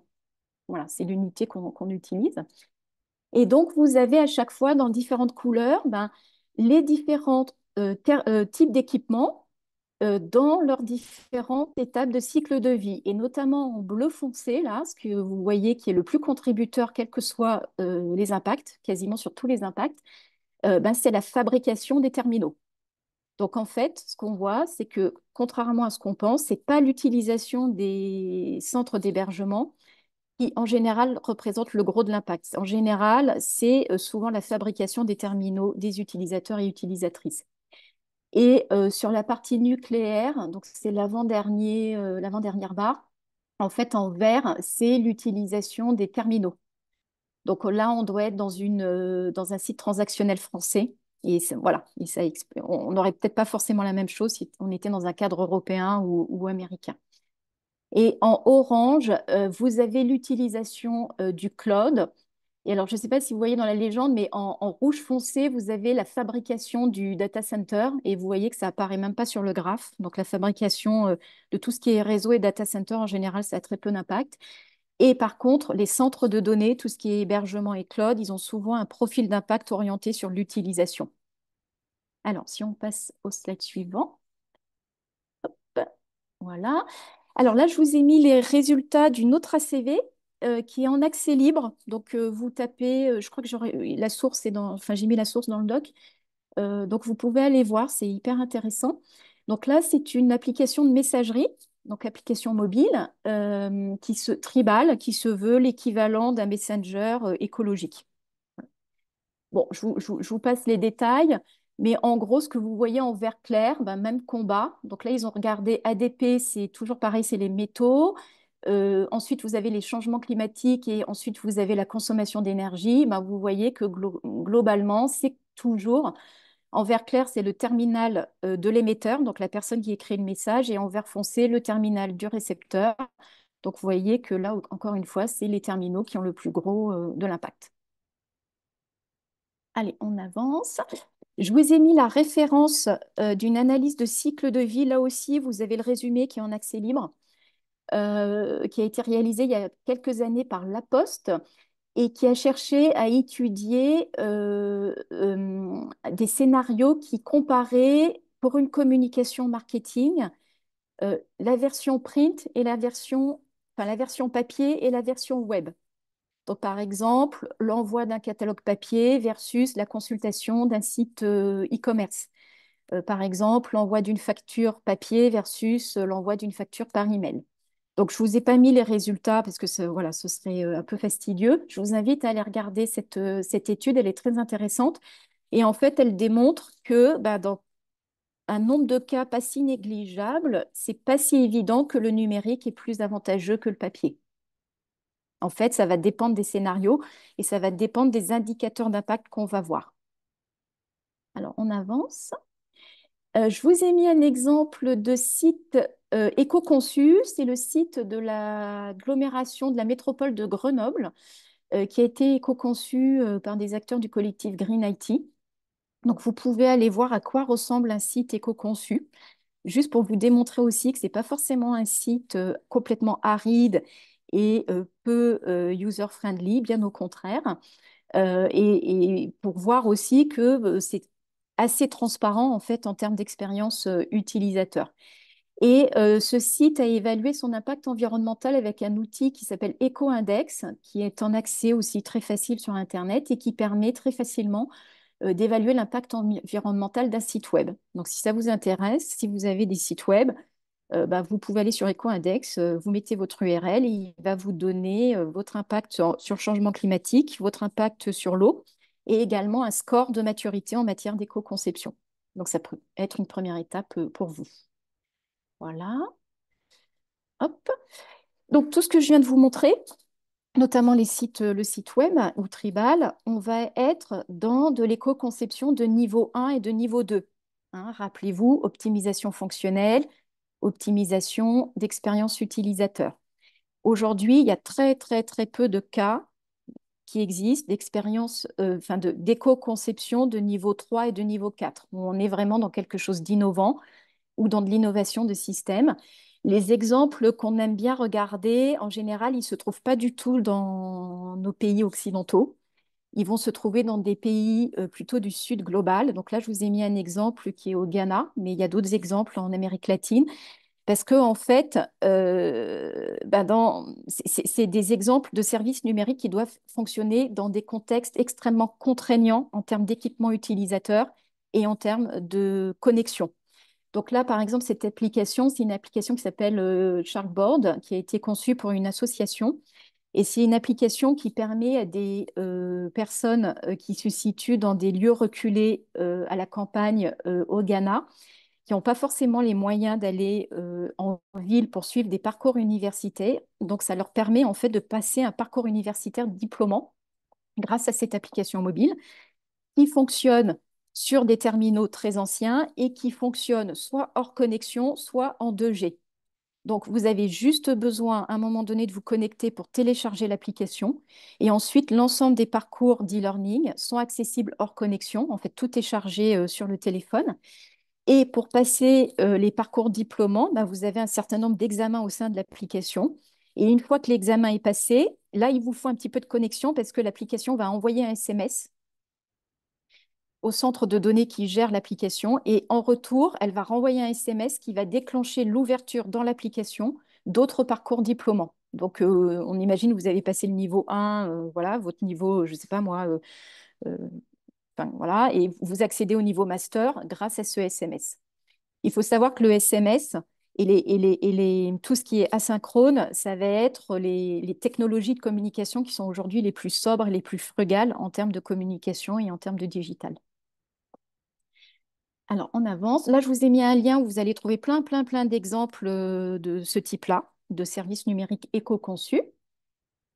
Voilà, c'est l'unité qu'on utilise. Et donc, vous avez à chaque fois dans différentes couleurs les différents types d'équipements dans leurs différentes étapes de cycle de vie, et notamment en bleu foncé, là, ce que vous voyez qui est le plus contributeur, quels que soient les impacts, quasiment sur tous les impacts, ben, c'est la fabrication des terminaux. Donc en fait, ce qu'on voit, c'est que contrairement à ce qu'on pense, c'est pas l'utilisation des centres d'hébergement qui, en général, représente le gros de l'impact. En général, c'est souvent la fabrication des terminaux des utilisateurs et utilisatrices. Et sur la partie nucléaire, donc c'est l'avant-dernière barre, en fait, en vert, c'est l'utilisation des terminaux. Donc là, on doit être dans un site transactionnel français. Et voilà, on n'aurait peut-être pas forcément la même chose si on était dans un cadre européen ou américain. Et en orange, vous avez l'utilisation du cloud. Et alors, je ne sais pas si vous voyez dans la légende, mais en rouge foncé, vous avez la fabrication du data center. Et vous voyez que ça apparaît même pas sur le graphe. Donc, la fabrication de tout ce qui est réseau et data center, en général, ça a très peu d'impact. Et par contre, les centres de données, tout ce qui est hébergement et cloud, ils ont souvent un profil d'impact orienté sur l'utilisation. Alors, si on passe au slide suivant. Hop, voilà. Alors là, je vous ai mis les résultats d'une autre ACV qui est en accès libre. Donc, vous tapez, je crois que la source est enfin, j'ai mis la source dans le doc. Donc, vous pouvez aller voir, c'est hyper intéressant. Donc là, c'est une application de messagerie, donc application mobile, tribal, qui se veut l'équivalent d'un messenger écologique. Bon, je vous passe les détails, mais en gros, ce que vous voyez en vert clair, ben, même combat. Donc là, ils ont regardé ADP, c'est toujours pareil, c'est les métaux. Ensuite, vous avez les changements climatiques et ensuite, vous avez la consommation d'énergie. Ben, vous voyez que globalement, c'est toujours en vert clair, c'est le terminal de l'émetteur, donc la personne qui écrit le message, et en vert foncé, le terminal du récepteur. Donc, vous voyez que là, encore une fois, c'est les terminaux qui ont le plus gros de l'impact. Allez, on avance. Je vous ai mis la référence d'une analyse de cycle de vie. Là aussi, vous avez le résumé qui est en accès libre, qui a été réalisé il y a quelques années par La Poste et qui a cherché à étudier des scénarios qui comparaient pour une communication marketing la version print et la version papier et la version web. Donc, par exemple, l'envoi d'un catalogue papier versus la consultation d'un site e-commerce. Par exemple, l'envoi d'une facture papier versus l'envoi d'une facture par email. Donc, je ne vous ai pas mis les résultats parce que voilà, ce serait un peu fastidieux. Je vous invite à aller regarder cette étude, elle est très intéressante. Et en fait, elle démontre que bah, dans un nombre de cas pas si négligeable, c'est pas si évident que le numérique est plus avantageux que le papier. En fait, ça va dépendre des scénarios et ça va dépendre des indicateurs d'impact qu'on va voir. Alors, on avance. Je vous ai mis un exemple de site éco-conçu. C'est le site de l'agglomération de la métropole de Grenoble qui a été éco-conçu par des acteurs du collectif Green IT. Donc, vous pouvez aller voir à quoi ressemble un site éco-conçu. Juste pour vous démontrer aussi que ce n'est pas forcément un site complètement aride et peu user-friendly, bien au contraire. Et pour voir aussi que c'est assez transparent en fait en termes d'expérience utilisateur. Et ce site a évalué son impact environnemental avec un outil qui s'appelle EcoIndex, qui est en accès aussi très facile sur Internet et qui permet très facilement d'évaluer l'impact environnemental d'un site web. Donc, si ça vous intéresse, si vous avez des sites web, bah, vous pouvez aller sur EcoIndex, vous mettez votre URL et il va vous donner votre impact sur le changement climatique, votre impact sur l'eau et également un score de maturité en matière d'éco-conception. Donc, ça peut être une première étape pour vous. Voilà. Hop. Donc, tout ce que je viens de vous montrer, notamment le site web ou Tribal, on va être dans de l'éco-conception de niveau 1 et de niveau 2. Hein, rappelez-vous, optimisation fonctionnelle, optimisation d'expérience utilisateur. Aujourd'hui, il y a très, très, très peu de cas qui existent d'expérience, d'éco-conception de niveau 3 et de niveau 4, où on est vraiment dans quelque chose d'innovant ou dans de l'innovation de système. Les exemples qu'on aime bien regarder, en général, ils ne se trouvent pas du tout dans nos pays occidentaux. ils vont se trouver dans des pays plutôt du sud global. Donc là, je vous ai mis un exemple qui est au Ghana, mais il y a d'autres exemples en Amérique latine. Parce que, en fait, c'est des exemples de services numériques qui doivent fonctionner dans des contextes extrêmement contraignants en termes d'équipement utilisateur et en termes de connexion. Donc là, par exemple, cette application, c'est une application qui s'appelle Sharkboard, qui a été conçue pour une association. Et c'est une application qui permet à des personnes qui se situent dans des lieux reculés à la campagne au Ghana, qui n'ont pas forcément les moyens d'aller en ville pour suivre des parcours universitaires. Donc, ça leur permet en fait de passer un parcours universitaire diplômant grâce à cette application mobile qui fonctionne sur des terminaux très anciens et qui fonctionne soit hors connexion, soit en 2G. Donc, vous avez juste besoin à un moment donné de vous connecter pour télécharger l'application. Et ensuite, l'ensemble des parcours d'e-learning sont accessibles hors connexion. En fait, tout est chargé sur le téléphone. Et pour passer les parcours diplômants, bah, vous avez un certain nombre d'examens au sein de l'application. Et une fois que l'examen est passé, là, il vous faut un petit peu de connexion parce que l'application va envoyer un SMS au centre de données qui gère l'application. Et en retour, elle va renvoyer un SMS qui va déclencher l'ouverture dans l'application d'autres parcours diplômants. Donc, on imagine que vous avez passé le niveau 1, voilà, votre niveau, je ne sais pas moi, euh, enfin, voilà, et vous accédez au niveau master grâce à ce SMS. Il faut savoir que le SMS tout ce qui est asynchrone, ça va être les technologies de communication qui sont aujourd'hui les plus sobres et les plus frugales en termes de communication et en termes de digital. Alors, on avance. Là, je vous ai mis un lien où vous allez trouver plein d'exemples de ce type-là, de services numériques éco-conçus.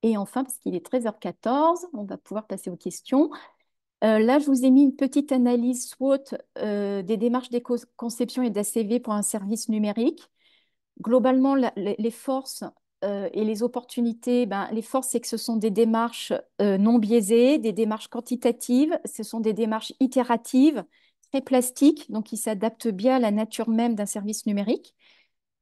Et enfin, parce qu'il est 13h14, on va pouvoir passer aux questions. Là, je vous ai mis une petite analyse SWOT des démarches d'éco-conception et d'ACV pour un service numérique. Globalement, les forces et les opportunités, ben, les forces, c'est que ce sont des démarches non biaisées, des démarches quantitatives, ce sont des démarches itératives, très plastiques, donc qui s'adaptent bien à la nature même d'un service numérique.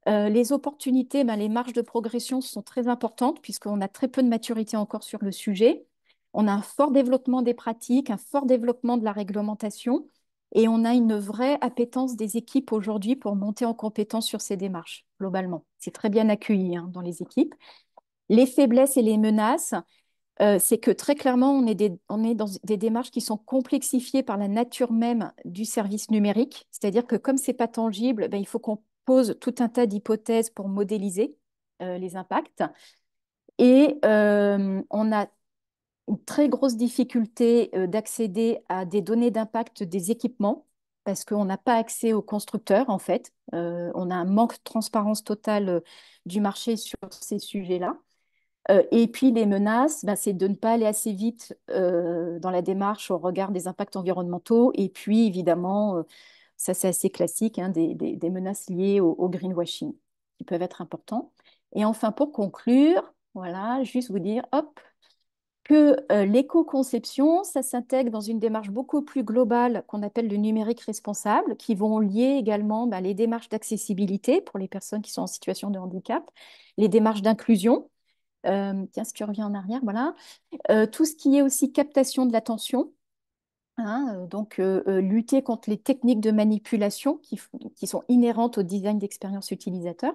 Les opportunités, ben, les marges de progression sont très importantes puisqu'on a très peu de maturité encore sur le sujet. On a un fort développement des pratiques, un fort développement de la réglementation et on a une vraie appétence des équipes aujourd'hui pour monter en compétence sur ces démarches, globalement. C'est très bien accueilli hein, dans les équipes. Les faiblesses et les menaces, c'est que très clairement, on est dans des démarches qui sont complexifiées par la nature même du service numérique. C'est-à-dire que comme ce n'est pas tangible, ben, il faut qu'on pose tout un tas d'hypothèses pour modéliser les impacts. Et on a une très grosse difficulté d'accéder à des données d'impact des équipements parce qu'on n'a pas accès aux constructeurs, en fait. On a un manque de transparence totale du marché sur ces sujets-là. Et puis les menaces, ben, c'est de ne pas aller assez vite dans la démarche au regard des impacts environnementaux. Et puis évidemment, ça c'est assez classique, hein, des menaces liées au greenwashing qui peuvent être importants. Et enfin, pour conclure, voilà, juste vous dire, hop, que l'éco-conception, ça s'intègre dans une démarche beaucoup plus globale qu'on appelle le numérique responsable, qui vont lier également ben, les démarches d'accessibilité pour les personnes qui sont en situation de handicap, les démarches d'inclusion. Tiens, si tu reviens en arrière, voilà. Tout ce qui est aussi captation de l'attention, hein, donc lutter contre les techniques de manipulation qui sont inhérentes au design d'expérience utilisateur,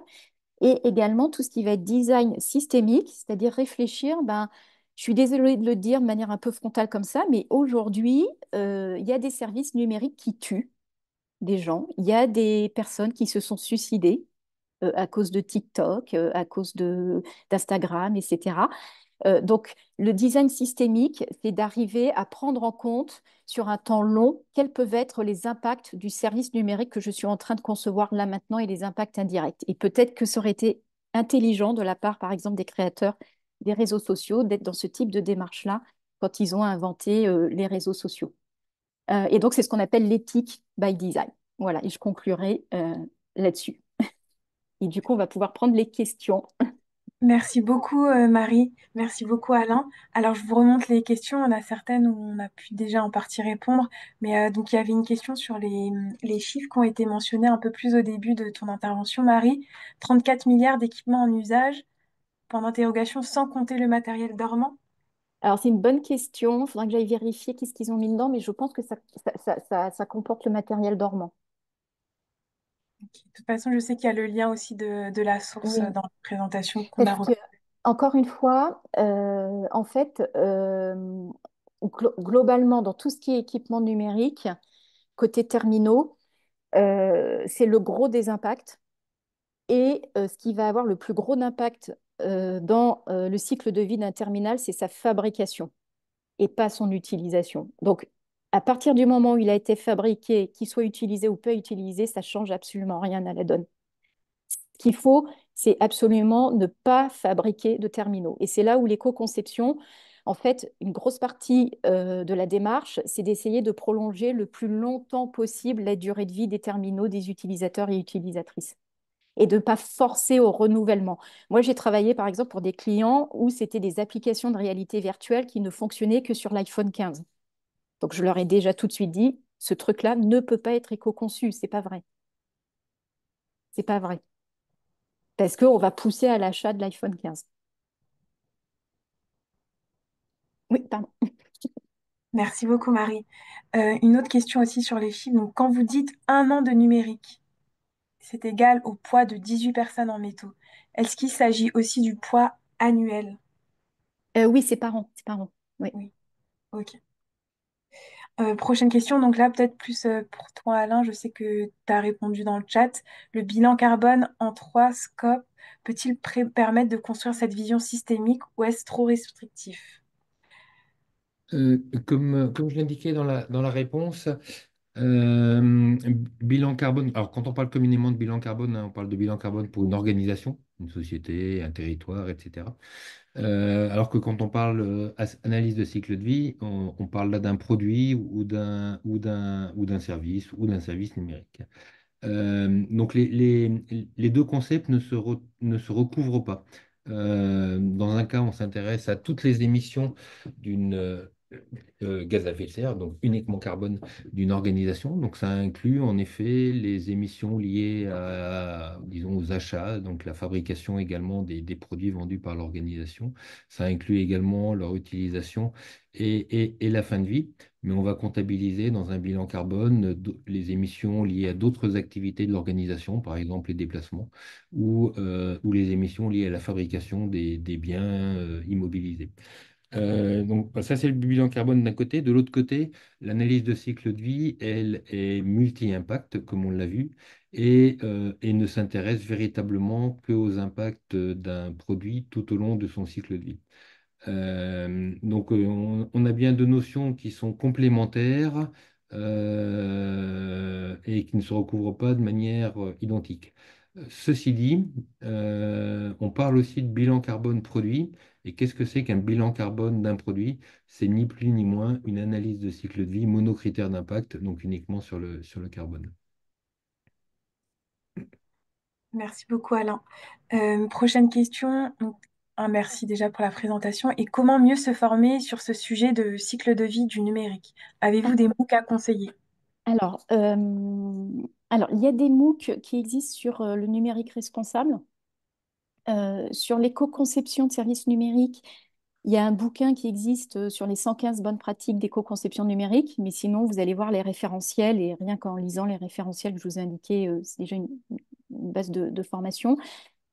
et également tout ce qui va être design systémique, c'est-à-dire réfléchir, ben, je suis désolée de le dire de manière un peu frontale comme ça, mais aujourd'hui, il y a des services numériques qui tuent des gens, il y a des personnes qui se sont suicidées à cause de TikTok, à cause d'Instagram, etc. Donc, le design systémique, c'est d'arriver à prendre en compte sur un temps long quels peuvent être les impacts du service numérique que je suis en train de concevoir là maintenant et les impacts indirects. Et peut-être que ça aurait été intelligent de la part, par exemple, des créateurs des réseaux sociaux d'être dans ce type de démarche-là quand ils ont inventé les réseaux sociaux. Et donc, c'est ce qu'on appelle l'éthique by design. Voilà, et je conclurai là-dessus. Et du coup, on va pouvoir prendre les questions. Merci beaucoup, Marie. Merci beaucoup, Alain. Alors, je vous remonte les questions. On a certaines où on a pu déjà en partie répondre. Mais donc, il y avait une question sur les chiffres qui ont été mentionnés un peu plus au début de ton intervention, Marie. 34 milliards d'équipements en usage, point d'interrogation, sans compter le matériel dormant. Alors, c'est une bonne question. Il faudra que j'aille vérifier qu'est-ce qu'ils ont mis dedans, mais je pense que ça comporte le matériel dormant. Ok. De toute façon, je sais qu'il y a le lien aussi de la source Oui, dans la présentation qu'on a parce que, reçue. encore une fois, en fait, globalement, dans tout ce qui est équipement numérique, côté terminaux, c'est le gros des impacts. Et ce qui va avoir le plus gros impact dans le cycle de vie d'un terminal, c'est sa fabrication et pas son utilisation. Donc, à partir du moment où il a été fabriqué, qu'il soit utilisé ou pas utilisé, ça change absolument rien à la donne. Ce qu'il faut, c'est absolument ne pas fabriquer de terminaux. Et c'est là où l'éco-conception, en fait, une grosse partie de la démarche, c'est d'essayer de prolonger le plus longtemps possible la durée de vie des terminaux des utilisateurs et utilisatrices et de ne pas forcer au renouvellement. Moi, j'ai travaillé par exemple pour des clients où c'était des applications de réalité virtuelle qui ne fonctionnaient que sur l'iPhone 15. Donc, je leur ai déjà tout de suite dit, ce truc-là ne peut pas être éco-conçu. C'est pas vrai. C'est pas vrai. Parce qu'on va pousser à l'achat de l'iPhone 15. Oui, pardon. Merci beaucoup, Marie. Une autre question aussi sur les chiffres. Donc, quand vous dites 1 an de numérique, c'est égal au poids de 18 personnes en métaux. Est-ce qu'il s'agit aussi du poids annuel? Oui, c'est par an. C'est par an. Oui. Oui, ok. Prochaine question, donc là peut-être plus pour toi Alain, je sais que tu as répondu dans le chat. Le bilan carbone en 3 scopes peut-il permettre de construire cette vision systémique ou est-ce trop restrictif? Comme je l'indiquais dans la réponse, euh, bilan carbone, alors quand on parle communément de bilan carbone, hein, on parle de bilan carbone pour une organisation, une société, un territoire, etc. Alors que quand on parle analyse de cycle de vie, on parle là d'un produit ou d'un service ou d'un service numérique. Donc les deux concepts ne se recouvrent pas. Dans un cas, on s'intéresse à toutes les émissions d'une gaz à effet de serre, donc uniquement carbone d'une organisation. Donc ça inclut en effet les émissions liées disons, aux achats, donc la fabrication également des produits vendus par l'organisation. Ça inclut également leur utilisation et la fin de vie. Mais on va comptabiliser dans un bilan carbone les émissions liées à d'autres activités de l'organisation, par exemple les déplacements, ou les émissions liées à la fabrication des biens immobilisés. Donc bah, ça, c'est le bilan carbone d'un côté. De l'autre côté, l'analyse de cycle de vie, elle, est multi-impact, comme on l'a vu, et ne s'intéresse véritablement qu'aux impacts d'un produit tout au long de son cycle de vie. Donc, on a bien deux notions qui sont complémentaires et qui ne se recouvrent pas de manière identique. Ceci dit, on parle aussi de bilan carbone produit. Et qu'est-ce que c'est qu'un bilan carbone d'un produit? C'est ni plus ni moins une analyse de cycle de vie monocritère d'impact, donc uniquement sur le carbone. Merci beaucoup Alain. Prochaine question. Donc, un merci déjà pour la présentation. Et comment mieux se former sur ce sujet de cycle de vie du numérique? Avez-vous des MOOC à conseiller? Alors, il y a des MOOC qui existent sur le numérique responsable. Sur l'éco-conception de services numériques, il y a un bouquin qui existe sur les 115 bonnes pratiques d'éco-conception numérique, mais sinon, vous allez voir les référentiels et rien qu'en lisant les référentiels que je vous ai indiqués, c'est déjà une base de formation.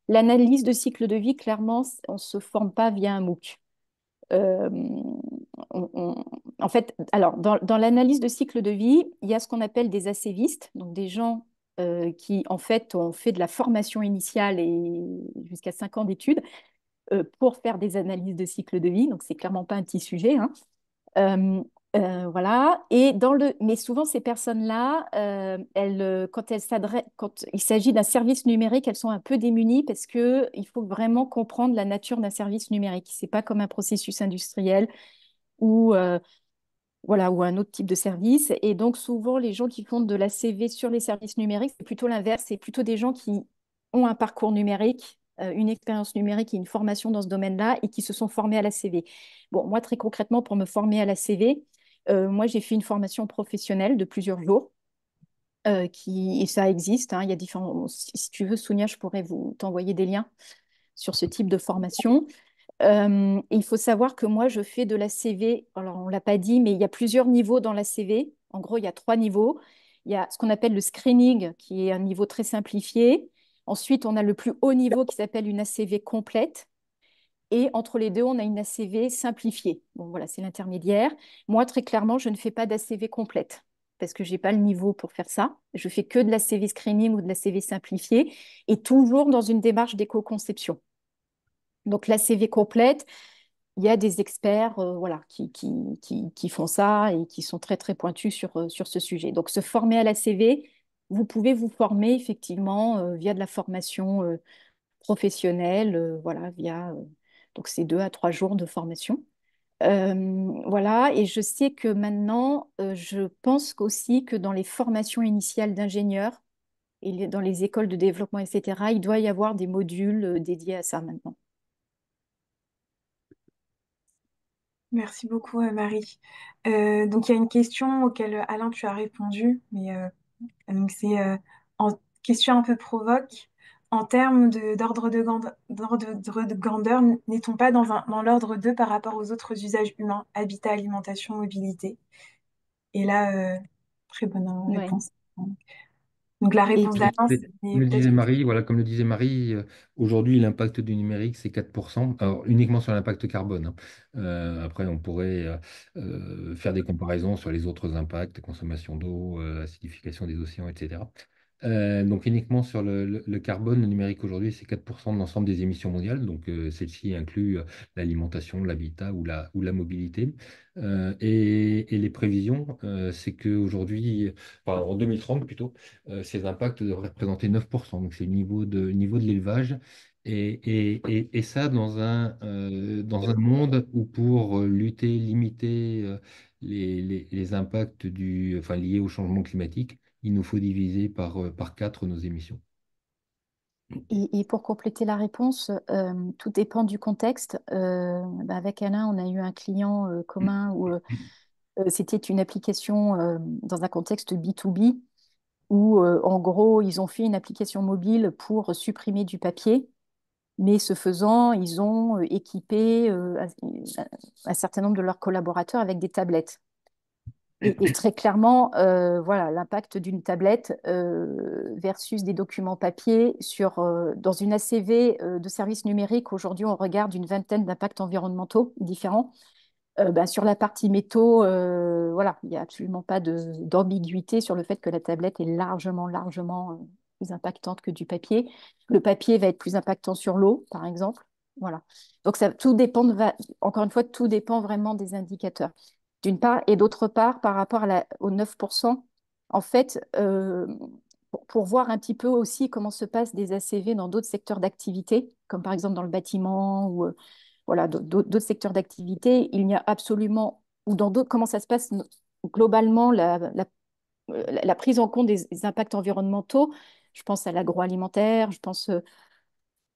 L'analyse de cycle de vie, clairement, on ne se forme pas via un MOOC. Euh, en fait, alors, dans l'analyse de cycle de vie, il y a ce qu'on appelle des ACVistes, donc des gens qui, en fait, ont fait de la formation initiale et jusqu'à 5 ans d'études pour faire des analyses de cycle de vie. Donc, c'est clairement pas un petit sujet, hein. Euh, voilà. Mais souvent, ces personnes-là, quand il s'agit d'un service numérique, elles sont un peu démunies parce que il faut vraiment comprendre la nature d'un service numérique. C'est pas comme un processus industriel ou voilà, ou un autre type de service. Et donc, souvent, les gens qui font de la CV sur les services numériques, c'est plutôt l'inverse. C'est plutôt des gens qui ont un parcours numérique, une expérience numérique et une formation dans ce domaine-là et qui se sont formés à la CV. Bon, moi, très concrètement, pour me former à la CV, moi, j'ai fait une formation professionnelle de plusieurs jours. Et ça existe, hein, il y a différents. Si tu veux, Sonia, je pourrais t'envoyer des liens sur ce type de formation. Il faut savoir que moi, je fais de la CV. Alors, on ne l'a pas dit, mais il y a plusieurs niveaux dans la CV. En gros, il y a trois niveaux. Il y a ce qu'on appelle le screening, qui est un niveau très simplifié. Ensuite, on a le plus haut niveau qui s'appelle une ACV complète. Et entre les deux, on a une ACV simplifiée. Bon, voilà, c'est l'intermédiaire. Moi, très clairement, je ne fais pas d'ACV complète parce que je n'ai pas le niveau pour faire ça. Je fais que de la CV screening ou de la CV simplifiée et toujours dans une démarche d'éco-conception. Donc, la CV complète, il y a des experts voilà, qui font ça et qui sont très, très pointus sur ce sujet. Donc, se former à la CV, vous pouvez vous former effectivement via de la formation professionnelle, voilà, via donc c'est 2 à 3 jours de formation. Voilà, et je sais que maintenant, je pense qu'aussi que dans les formations initiales d'ingénieurs et dans les écoles de développement, etc., il doit y avoir des modules dédiés à ça maintenant. Merci beaucoup, Marie. Donc, il y a une question auquel, Alain, tu as répondu, mais donc c'est en question un peu provoque. En termes d'ordre de grandeur, n'est-on pas dans l'ordre 2 par rapport aux autres usages humains, habitat, alimentation, mobilité? Et là, très bonne Ouais. réponse. Donc la Et réponse puis, d'Alain, c'est Comme le peut-être disait Marie, voilà, comme le disait Marie, aujourd'hui, l'impact du numérique, c'est 4%. Alors, uniquement sur l'impact carbone, hein. Après, on pourrait faire des comparaisons sur les autres impacts, consommation d'eau, acidification des océans, etc. Donc, uniquement sur le carbone, le numérique aujourd'hui, c'est 4% de l'ensemble des émissions mondiales. Donc, celle-ci inclut l'alimentation, l'habitat ou la mobilité. Et les prévisions, c'est qu'aujourd'hui, enfin, en 2030 plutôt, ces impacts devraient représenter 9%. Donc, c'est le niveau de l'élevage. Et ça, dans un monde où pour lutter, limiter les impacts enfin, liés au changement climatique, il nous faut diviser par 4 nos émissions. et pour compléter la réponse, tout dépend du contexte. Bah, avec Alain, on a eu un client commun où c'était une application dans un contexte B2B où, en gros, ils ont fait une application mobile pour supprimer du papier, mais ce faisant, ils ont équipé un certain nombre de leurs collaborateurs avec des tablettes. Et très clairement, voilà, l'impact d'une tablette versus des documents papier dans une ACV de services numériques, aujourd'hui, on regarde une vingtaine d'impacts environnementaux différents. Ben, sur la partie métaux, voilà, il n'y a absolument pas d'ambiguïté sur le fait que la tablette est largement, largement plus impactante que du papier. Le papier va être plus impactant sur l'eau, par exemple. Voilà. Donc ça, tout dépend, encore une fois, tout dépend vraiment des indicateurs, d'une part. Et d'autre part, par rapport aux 9%, en fait, pour voir un petit peu aussi comment se passent des ACV dans d'autres secteurs d'activité, comme par exemple dans le bâtiment ou voilà, d'autres secteurs d'activité, il n'y a absolument, ou dans d'autres, comment ça se passe globalement, la prise en compte des impacts environnementaux, je pense à l'agroalimentaire, je pense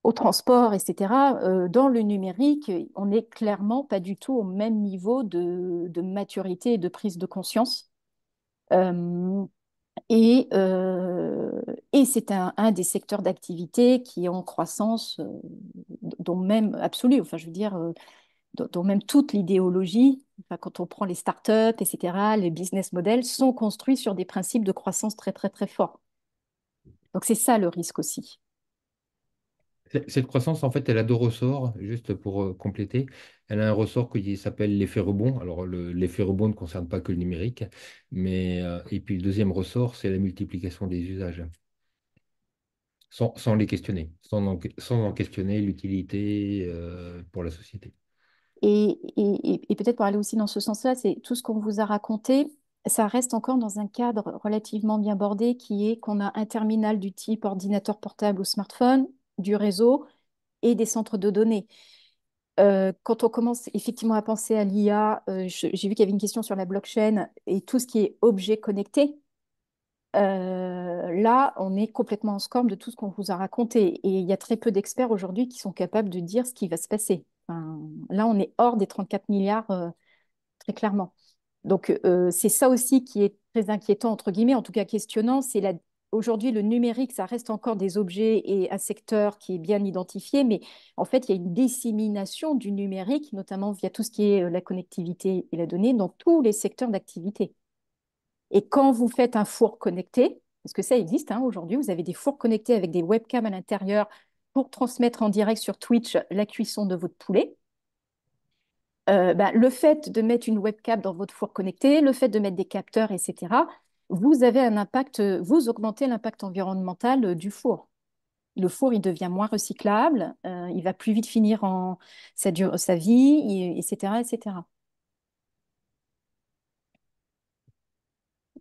au transport, etc. Dans le numérique, on n'est clairement pas du tout au même niveau de maturité et de prise de conscience. Euh, et, et c'est un des secteurs d'activité qui est en croissance, dont même absolue, enfin je veux dire, dont même toute l'idéologie, enfin, quand on prend les startups, etc., les business models sont construits sur des principes de croissance très, très, très forts. Donc c'est ça le risque aussi. Cette croissance, en fait, elle a deux ressorts, juste pour compléter. Elle a un ressort qui s'appelle l'effet rebond. Alors, l'effet rebond ne concerne pas que le numérique, mais et puis le deuxième ressort, c'est la multiplication des usages, sans les questionner, sans en questionner l'utilité pour la société. Et peut-être pour aller aussi dans ce sens-là, c'est tout ce qu'on vous a raconté, ça reste encore dans un cadre relativement bien bordé qui est qu'on a un terminal du type ordinateur portable ou smartphone, du réseau et des centres de données. Quand on commence effectivement à penser à l'IA, j'ai vu qu'il y avait une question sur la blockchain et tout ce qui est objet connecté. Là, on est complètement en scorme de tout ce qu'on vous a raconté. Et il y a très peu d'experts aujourd'hui qui sont capables de dire ce qui va se passer. Enfin, là, on est hors des 34 milliards, très clairement. Donc, c'est ça aussi qui est très inquiétant, entre guillemets, en tout cas questionnant, c'est aujourd'hui, le numérique, ça reste encore des objets et un secteur qui est bien identifié, mais en fait, il y a une dissémination du numérique, notamment via tout ce qui est la connectivité et la donnée, dans tous les secteurs d'activité. Et quand vous faites un four connecté, parce que ça existe hein, aujourd'hui, vous avez des fours connectés avec des webcams à l'intérieur pour transmettre en direct sur Twitch la cuisson de votre poulet. Le fait de mettre une webcam dans votre four connecté, le fait de mettre des capteurs, etc., vous avez un impact, vous augmentez l'impact environnemental du four. Le four, il devient moins recyclable, il va plus vite finir en sa vie, etc., etc.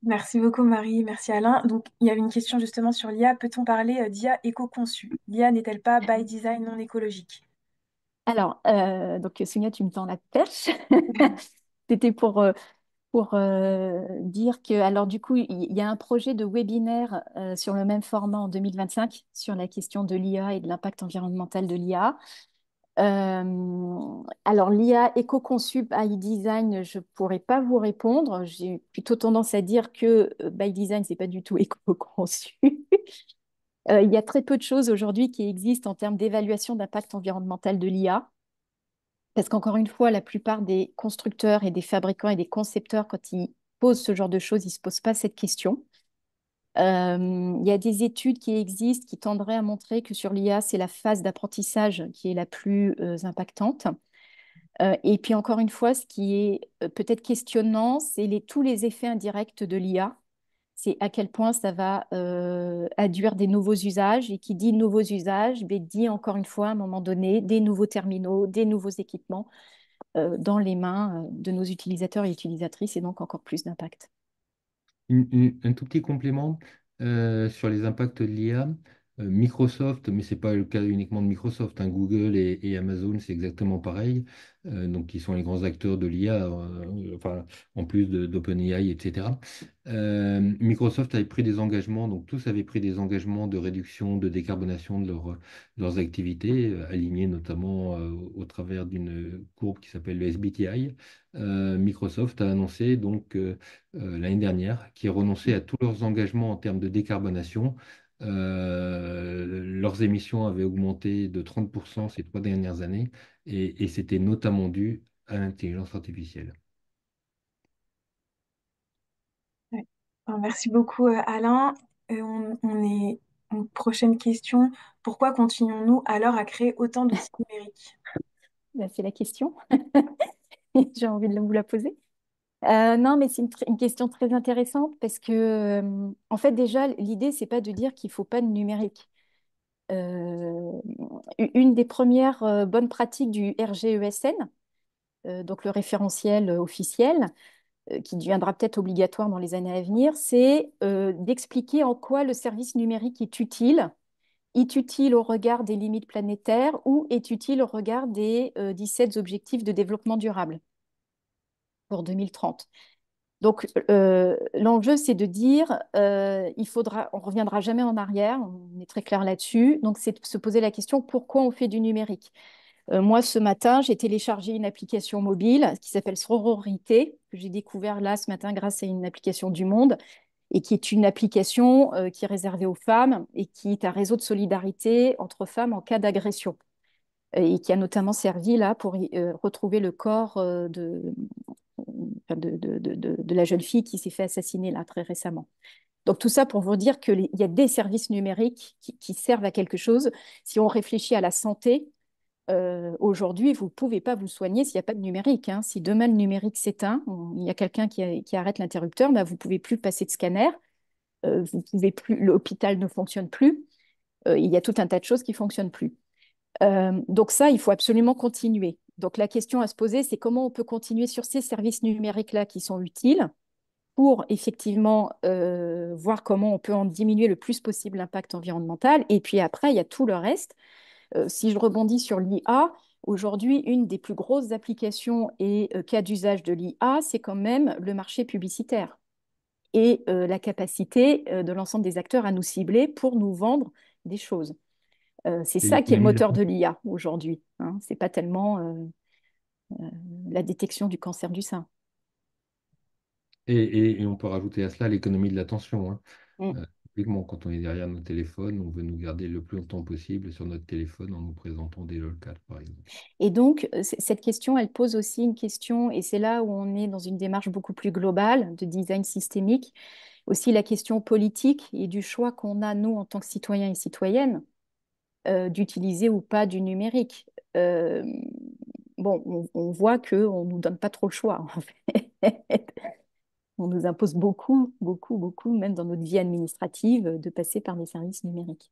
Merci beaucoup Marie, merci Alain. Donc il y avait une question justement sur l'IA. Peut-on parler d'IA éco-conçue? L'IA n'est-elle pas by design non écologique? Alors, donc Sonia, tu me tends la perche. C'était pour dire que, alors du coup, il y a un projet de webinaire sur le même format en 2025 sur la question de l'IA et de l'impact environnemental de l'IA. Alors, l'IA éco-conçue by design, je ne pourrais pas vous répondre. J'ai plutôt tendance à dire que by design, ce n'est pas du tout éco-conçu. Il y a très peu de choses aujourd'hui qui existent en termes d'évaluation d'impact environnemental de l'IA. Parce qu'encore une fois, la plupart des constructeurs et des fabricants et des concepteurs, quand ils posent ce genre de choses, ils ne se posent pas cette question. Il y a des études qui existent qui tendraient à montrer que sur l'IA, c'est la phase d'apprentissage qui est la plus impactante. Et puis encore une fois, ce qui est peut-être questionnant, c'est tous les effets indirects de l'IA. C'est à quel point ça va induire des nouveaux usages. Et qui dit nouveaux usages, dit encore une fois, à un moment donné, des nouveaux terminaux, des nouveaux équipements dans les mains de nos utilisateurs et utilisatrices et donc encore plus d'impact. Un tout petit complément sur les impacts de l'IA. Microsoft, mais ce n'est pas le cas uniquement de Microsoft, hein, Google et Amazon, c'est exactement pareil. Donc, qui sont les grands acteurs de l'IA, enfin, en plus d'OpenAI, etc. Microsoft avait pris des engagements, donc tous avaient pris des engagements de réduction, de décarbonation de leurs activités, alignés notamment au travers d'une courbe qui s'appelle le SBTI. Microsoft a annoncé donc l'année dernière, qui renonçaient à tous leurs engagements en termes de décarbonation. Leurs émissions avaient augmenté de 30% ces 3 dernières années et c'était notamment dû à l'intelligence artificielle. Ouais. Alors, merci beaucoup Alain. Une prochaine question. Pourquoi continuons-nous alors à créer autant d'outils numériques? C'est la question. J'ai envie de vous la poser. Non, mais c'est une question très intéressante parce que, en fait, déjà, l'idée, c'est pas de dire qu'il faut pas de numérique. Euh, une des premières bonnes pratiques du RGESN, donc le référentiel officiel, qui deviendra peut-être obligatoire dans les années à venir, c'est d'expliquer en quoi le service numérique est utile. Est utile au regard des limites planétaires ou est utile au regard des 17 objectifs de développement durable pour 2030. Donc, l'enjeu, c'est de dire, on reviendra jamais en arrière, on est très clair là-dessus. Donc, c'est de se poser la question, pourquoi on fait du numérique? Moi, ce matin, j'ai téléchargé une application mobile qui s'appelle Sororité, que j'ai découvert là ce matin grâce à une application du Monde, et qui est une application qui est réservée aux femmes et qui est un réseau de solidarité entre femmes en cas d'agression. Et qui a notamment servi là pour retrouver le corps de la jeune fille qui s'est fait assassiner là très récemment. Donc tout ça pour vous dire qu'il y a des services numériques qui servent à quelque chose. Si on réfléchit à la santé, aujourd'hui, vous ne pouvez pas vous soigner s'il n'y a pas de numérique, hein. Si demain le numérique s'éteint, il y a quelqu'un qui arrête l'interrupteur, bah, vous ne pouvez plus passer de scanner, vous pouvez plus, l'hôpital ne fonctionne plus, il y a tout un tas de choses qui ne fonctionnent plus. Donc ça, il faut absolument continuer. Donc la question à se poser, c'est comment on peut continuer sur ces services numériques-là qui sont utiles pour effectivement voir comment on peut en diminuer le plus possible l'impact environnemental. Et puis après, il y a tout le reste. Si je rebondis sur l'IA, aujourd'hui, une des plus grosses applications et cas d'usage de l'IA, c'est quand même le marché publicitaire et la capacité de l'ensemble des acteurs à nous cibler pour nous vendre des choses. C'est Et ça qui est le l'économie de moteur la- de l'IA aujourd'hui, hein. C'est pas tellement la détection du cancer du sein. et on peut rajouter à cela l'économie de l'attention, hein. Mm. Typiquement, quand on est derrière nos téléphones, on veut nous garder le plus longtemps possible sur notre téléphone en nous présentant des lolcats, par exemple. Et donc, cette question, elle pose aussi une question, et c'est là où on est dans une démarche beaucoup plus globale de design systémique, aussi la question politique et du choix qu'on a, nous, en tant que citoyens et citoyennes, d'utiliser ou pas du numérique. Euh, bon, on voit qu'on ne nous donne pas trop le choix, en fait. On nous impose beaucoup, beaucoup, beaucoup, même dans notre vie administrative, de passer par des services numériques.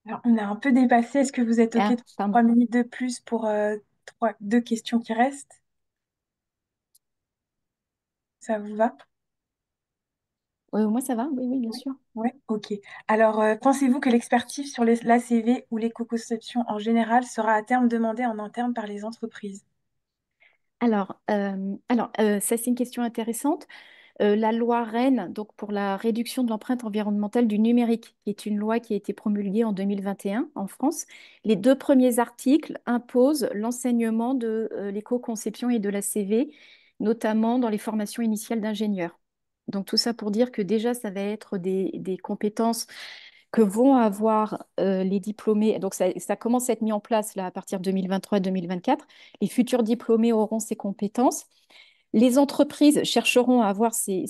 Alors, on a un peu dépassé. Est-ce que vous êtes OK Ah, de pardon. 3 minutes de plus pour deux questions qui restent? Ça vous va? Moi, ça va, oui, oui, bien Oui. sûr. Ouais, OK. Alors, pensez-vous que l'expertise sur l'ACV ou l'éco-conception en général sera à terme demandée en interne par les entreprises? Ça, c'est une question intéressante. La loi REEN, donc pour la réduction de l'empreinte environnementale du numérique, qui est une loi qui a été promulguée en 2021 en France. Les deux premiers articles imposent l'enseignement de l'éco-conception et de la CV, notamment dans les formations initiales d'ingénieurs. Donc tout ça pour dire que déjà, ça va être des compétences que vont avoir les diplômés. Donc ça commence à être mis en place là, à partir de 2023-2024. Les futurs diplômés auront ces compétences. Les entreprises chercheront à avoir ces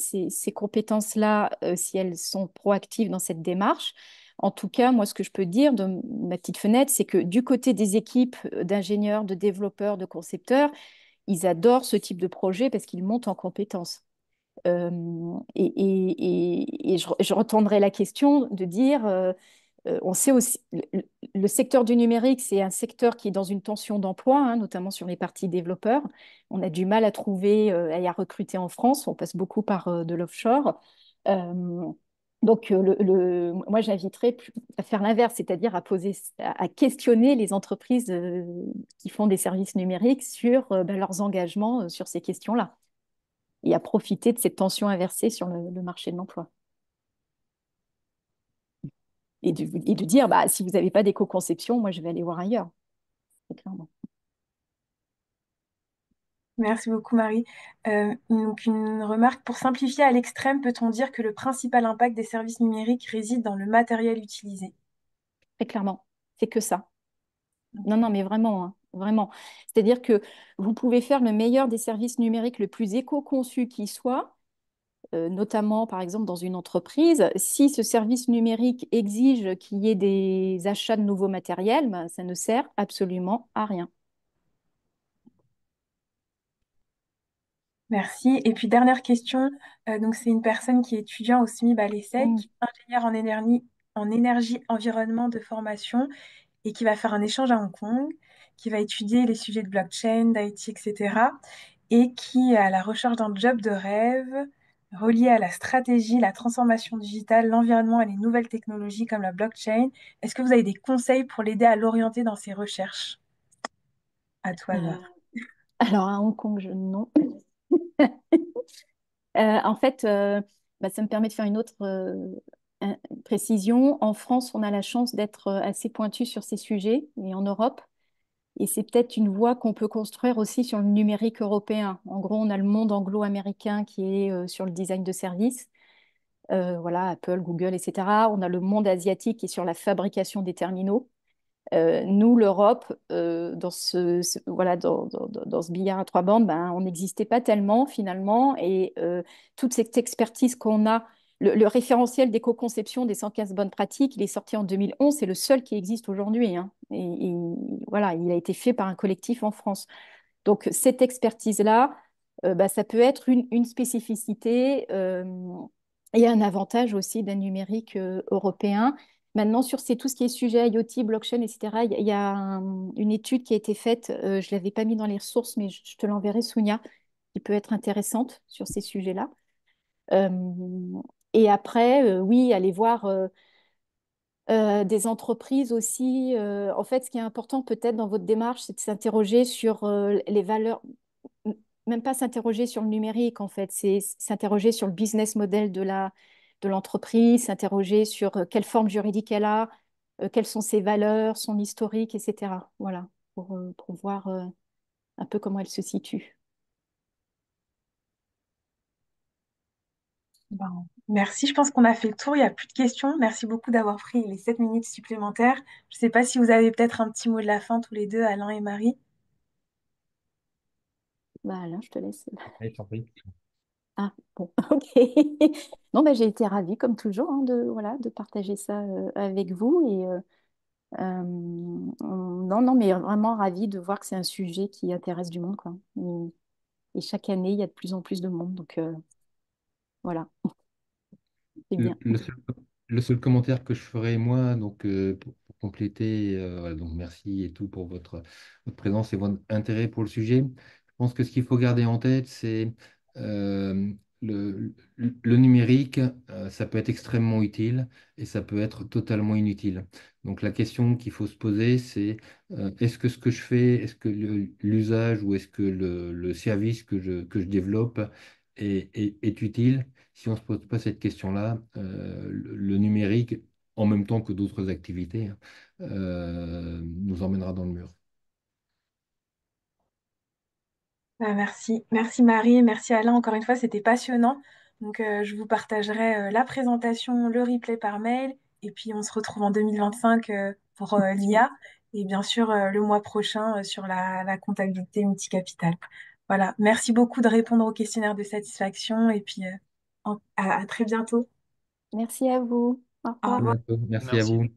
compétences-là si elles sont proactives dans cette démarche. En tout cas, moi, ce que je peux dire de ma petite fenêtre, c'est que du côté des équipes d'ingénieurs, de développeurs, de concepteurs, ils adorent ce type de projet parce qu'ils montent en compétences. Je retendrai la question de dire, on sait aussi, le secteur du numérique, c'est un secteur qui est dans une tension d'emploi, hein, notamment sur les parties développeurs. On a du mal à trouver et à recruter en France. On passe beaucoup par de l'offshore. Euh, moi, j'inviterais à faire l'inverse, c'est-à-dire à questionner les entreprises qui font des services numériques sur leurs engagements sur ces questions-là et à profiter de cette tension inversée sur le marché de l'emploi. Et de dire, bah, si vous n'avez pas d'éco-conception, moi, je vais aller voir ailleurs, très clairement. Merci beaucoup, Marie. Donc, une remarque, pour simplifier à l'extrême, peut-on dire que le principal impact des services numériques réside dans le matériel utilisé? Très clairement, c'est que ça. Non, Ok. non, mais vraiment, hein, vraiment. C'est-à-dire que vous pouvez faire le meilleur des services numériques le plus éco-conçu qui soit, notamment, par exemple, dans une entreprise. Si ce service numérique exige qu'il y ait des achats de nouveaux matériels, ben, ça ne sert absolument à rien. Merci. Et puis, dernière question. Donc, c'est une personne qui est étudiant au SMIB à l'ESSEC, Mm. ingénieur en énergie environnement de formation et qui va faire un échange à Hong Kong, qui va étudier les sujets de blockchain, d'IT, etc. et qui est à la recherche d'un job de rêve relié à la stratégie, la transformation digitale, l'environnement et les nouvelles technologies comme la blockchain. Est-ce que vous avez des conseils pour l'aider à l'orienter dans ses recherches? À tout Euh, hasard. alors, à Hong Kong, non. En fait, ça me permet de faire une autre précision. En France, on a la chance d'être assez pointu sur ces sujets, et en Europe. Et c'est peut-être une voie qu'on peut construire aussi sur le numérique européen. En gros, on a le monde anglo-américain qui est sur le design de services, voilà, Apple, Google, etc. On a le monde asiatique qui est sur la fabrication des terminaux. Nous, l'Europe, voilà, dans ce billard à trois bandes, ben, on n'existait pas tellement finalement. Et toute cette expertise qu'on a, le référentiel d'éco-conception des 115 bonnes pratiques, il est sorti en 2011, c'est le seul qui existe aujourd'hui, hein. Et voilà, il a été fait par un collectif en France. Donc cette expertise-là, ça peut être une spécificité et un avantage aussi d'un numérique européen. Maintenant, sur tout ce qui est sujet IoT, blockchain, etc., il y a une étude qui a été faite, je ne l'avais pas mis dans les ressources, mais je te l'enverrai, Sounia, qui peut être intéressante sur ces sujets-là. Euh, et après, oui, aller voir des entreprises aussi. En fait, ce qui est important peut-être dans votre démarche, c'est de s'interroger sur les valeurs, même pas s'interroger sur le numérique, en fait, c'est s'interroger sur le business model de l'entreprise, s'interroger sur quelle forme juridique elle a, quelles sont ses valeurs, son historique, etc. Voilà, pour voir un peu comment elle se situe. Ben, merci, je pense qu'on a fait le tour, il n'y a plus de questions. Merci beaucoup d'avoir pris les 7 minutes supplémentaires. Je ne sais pas si vous avez peut-être un petit mot de la fin tous les deux, Alain et Marie. Bah, Alain, je te laisse. Oui, je t'en prie. Ah, bon, ok. Non, bah, j'ai été ravie, comme toujours, hein, voilà, de partager ça avec vous. Non, non, mais vraiment ravie de voir que c'est un sujet qui intéresse du monde, quoi. Et chaque année, il y a de plus en plus de monde. Donc, voilà, c'est Le, bien. le seul, le seul commentaire que je ferai, moi, donc pour compléter, voilà, donc merci et tout pour votre présence et votre intérêt pour le sujet. Je pense que ce qu'il faut garder en tête, c'est euh, le numérique, ça peut être extrêmement utile et ça peut être totalement inutile. Donc la question qu'il faut se poser, c'est est-ce que ce que je fais, est-ce que l'usage ou est-ce que le service que je développe est utile? Si on ne se pose pas cette question-là, le numérique, en même temps que d'autres activités, hein, nous emmènera dans le mur. Bah, merci. Merci Marie, merci Alain. Encore une fois, c'était passionnant. Donc, je vous partagerai la présentation, le replay par mail. Et puis, on se retrouve en 2025 pour l'IA. Et bien sûr, le mois prochain sur la comptabilité multicapitale. Voilà. Merci beaucoup de répondre au questionnaire de satisfaction. Et puis, à très bientôt. Merci à vous. Au Au À revoir. revoir. bientôt. Merci à Merci. vous.